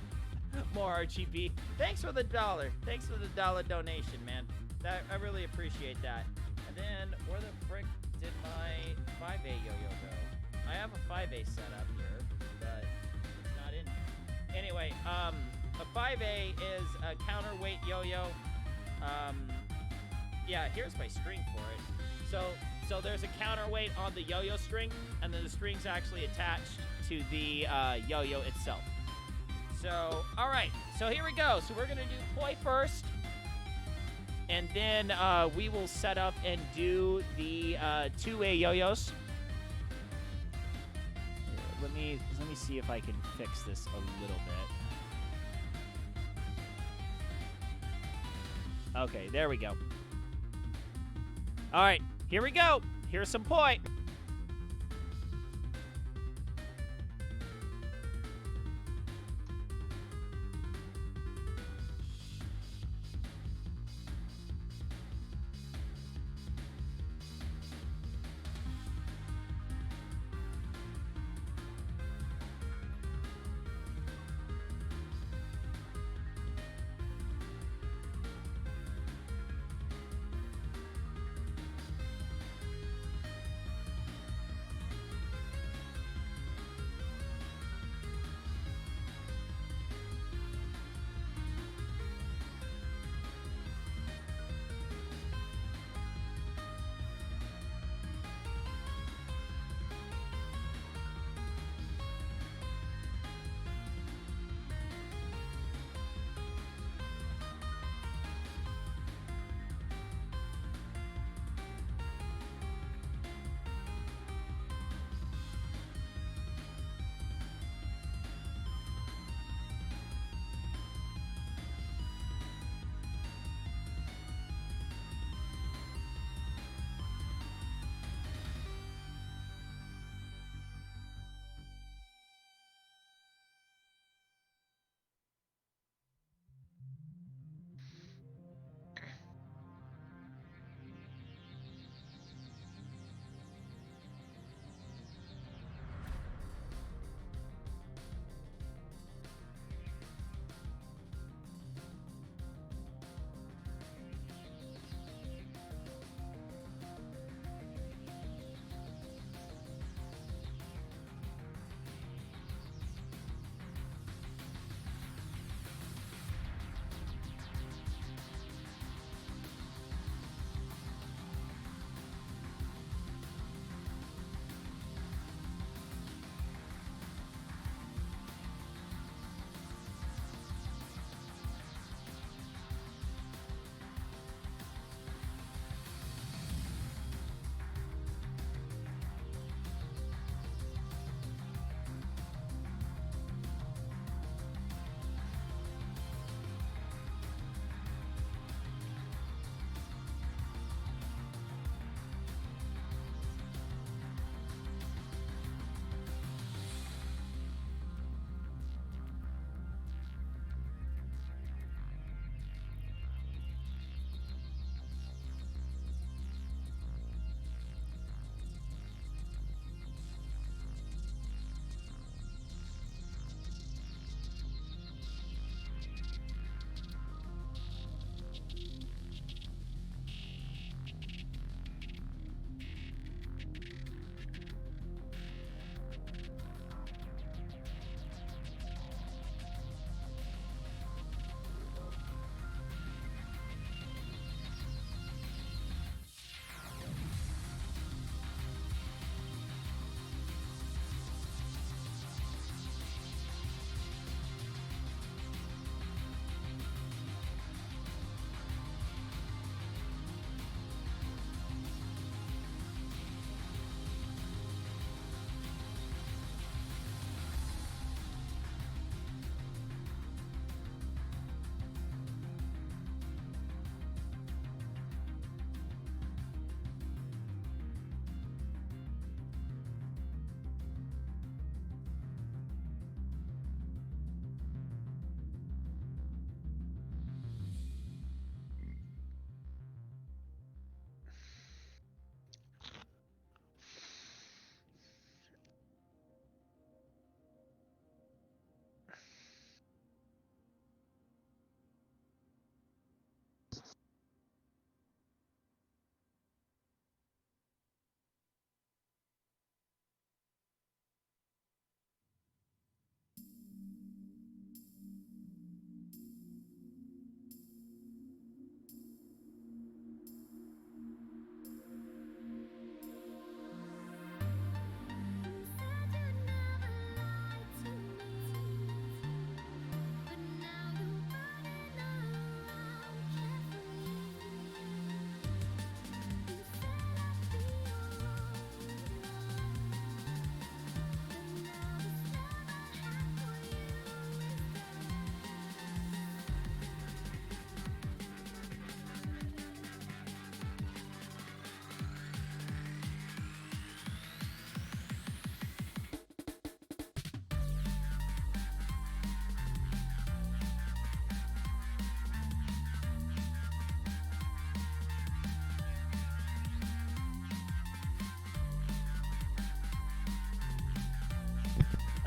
More RGB. Thanks for the $1. Thanks for the $1 donation, man. I really appreciate that. And then, where the frick did my 5A yo-yo go? I have a 5A set up here, but it's not in here. Anyway, a 5A is a counterweight yo-yo. Yeah, here's my string for it. So there's a counterweight on the yo-yo string, and then the string's actually attached to the yo-yo itself. So, all right. So here we go. So we're going to do poi first, and then we will set up and do the 2A yo-yos. Let me see if I can fix this a little bit. Okay, there we go. All right, here we go. Here's some poi.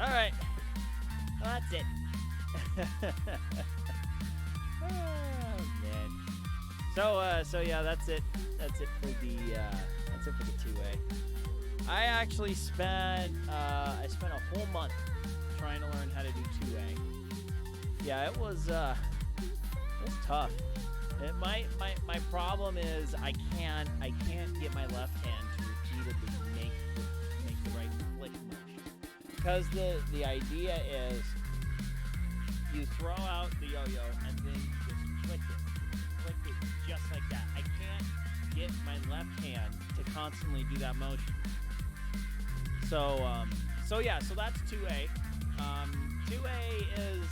All right. Well, that's it. Oh, man. So yeah, that's it. That's it for the 2A. I actually spent a whole month trying to learn how to do 2A. Yeah, it was tough. My problem is I can't get my left hand to repeatedly make the right flick motion. Because the idea is you throw out the yo-yo and then you just flick it just like that. I can't get my left hand to constantly do that motion. So that's 2A. 2A is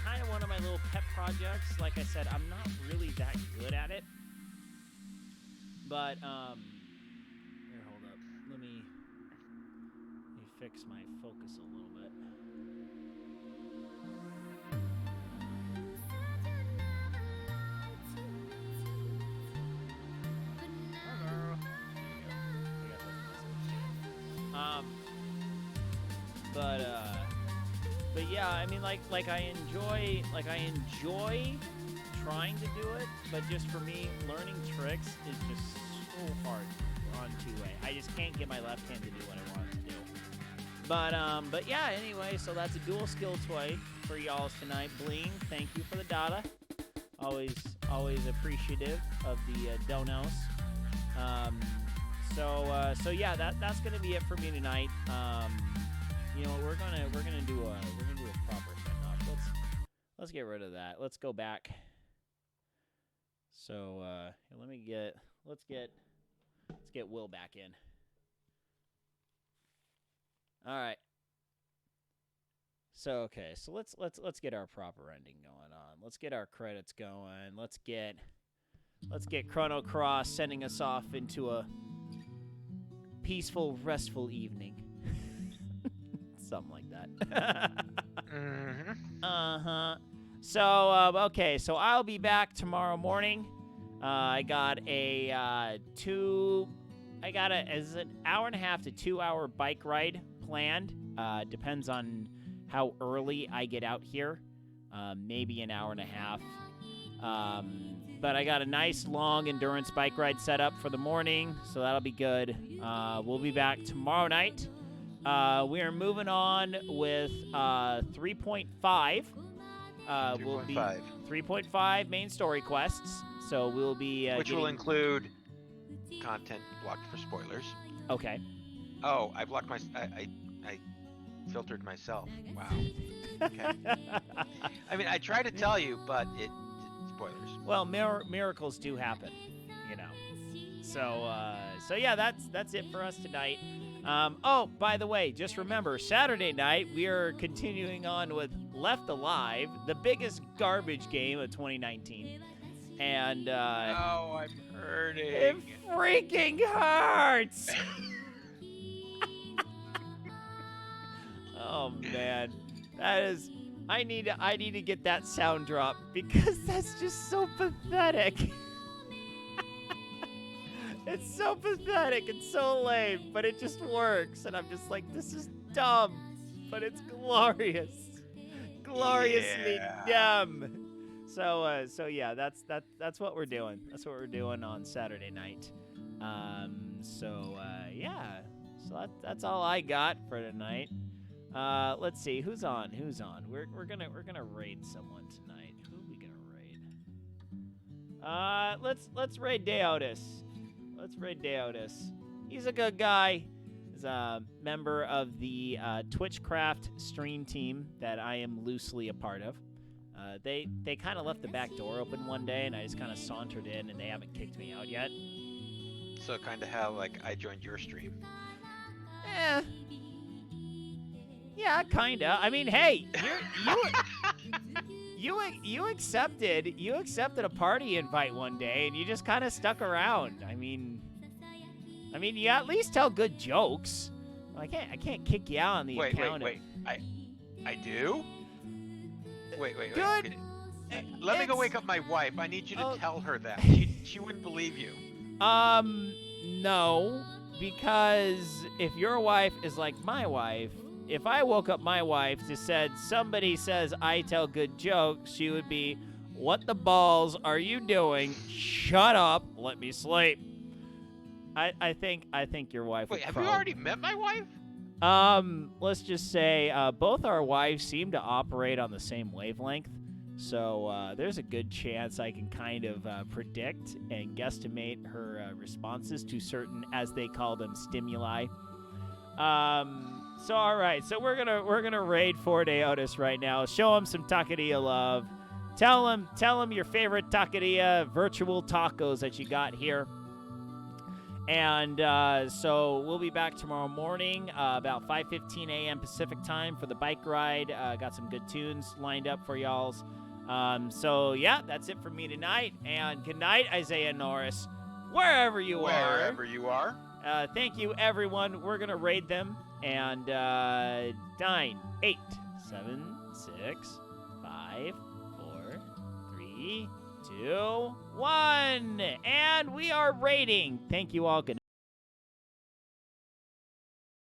kind of one of my little pet projects. Like I said, I'm not really that good at it. But here, hold up. Let me fix my focus a little bit. But yeah, I mean, like I enjoy trying to do it, but just for me, learning tricks is just so hard on 2A. I just can't get my left hand to do what I want it to do. But yeah, anyway, so that's a dual skill toy for y'all tonight. Bling, thank you for the data. Always appreciative of the donos. So yeah, that's gonna be it for me tonight. You know, we're gonna do a proper send off. Let's get rid of that. Let's go back. So let's get Will back in. All right. So okay, so let's get our proper ending going on. Let's get our credits going. Let's get Chrono Cross sending us off into a peaceful, restful evening. Something like that. Mm-hmm. So, okay, so I'll be back tomorrow morning. I got is an hour and a half to 2 hour bike ride planned. Depends on how early I get out here. Maybe an hour and a half. But I got a nice long endurance bike ride set up for the morning, so that'll be good. We'll be back tomorrow night. We are moving on with 3.5. Will be 3.5 main story quests. So we'll be which will include content blocked for spoilers. Okay. Oh, I blocked my. I filtered myself. Wow. Okay. I mean, I tried to tell you, but it spoilers. Well, miracles do happen, you know. So yeah, that's it for us tonight. Oh, by the way, just remember, Saturday night, we are continuing on with Left Alive, the biggest garbage game of 2019. And, oh, I'm hurting. It freaking hurts! Oh, man. That is... I need to get that sound drop, because that's just so pathetic. It's so pathetic and so lame, but it just works. And I'm just like, this is dumb, but it's glorious. Gloriously dumb. So yeah, that's what we're doing. That's what we're doing on Saturday night. Yeah. So that's all I got for tonight. Let's see, who's on? We're gonna raid someone tonight. Who are we gonna raid? Let's raid Deotis. Let's raid Deotis. He's a good guy. He's a member of the Twitchcraft stream team that I am loosely a part of. They kind of left the back door open one day, and I just kind of sauntered in, and they haven't kicked me out yet. So kind of how like I joined your stream. Yeah, kinda. I mean, hey, you accepted a party invite one day, and you just kind of stuck around. I mean, you at least tell good jokes. I can't kick you out on the account. Wait. I do? Wait. Good. Let me go wake up my wife. I need you to tell her that. She wouldn't believe you. No, because if your wife is like my wife, if I woke up my wife to said somebody says I tell good jokes, she would be, "What the balls are you doing? Shut up, let me sleep." I think your wife Wait, would have you probably- already met my wife? Let's just say both our wives seem to operate on the same wavelength. So there's a good chance I can kind of predict and guesstimate her responses to certain, as they call them, stimuli. So all right, so we're gonna raid Ford Otis right now. Show him some taqueria love. Tell him your favorite taqueria virtual tacos that you got here. And so we'll be back tomorrow morning about 5:15 a.m. Pacific time for the bike ride. Got some good tunes lined up for y'all's. So yeah, that's it for me tonight. And good night, Isaiah Norris, wherever you are. Wherever you are. Thank you, everyone. We're gonna raid them. And 9, 8, 7, 6, 5, 4, 3, 2, 1. And we are raiding. Thank you all. Good night.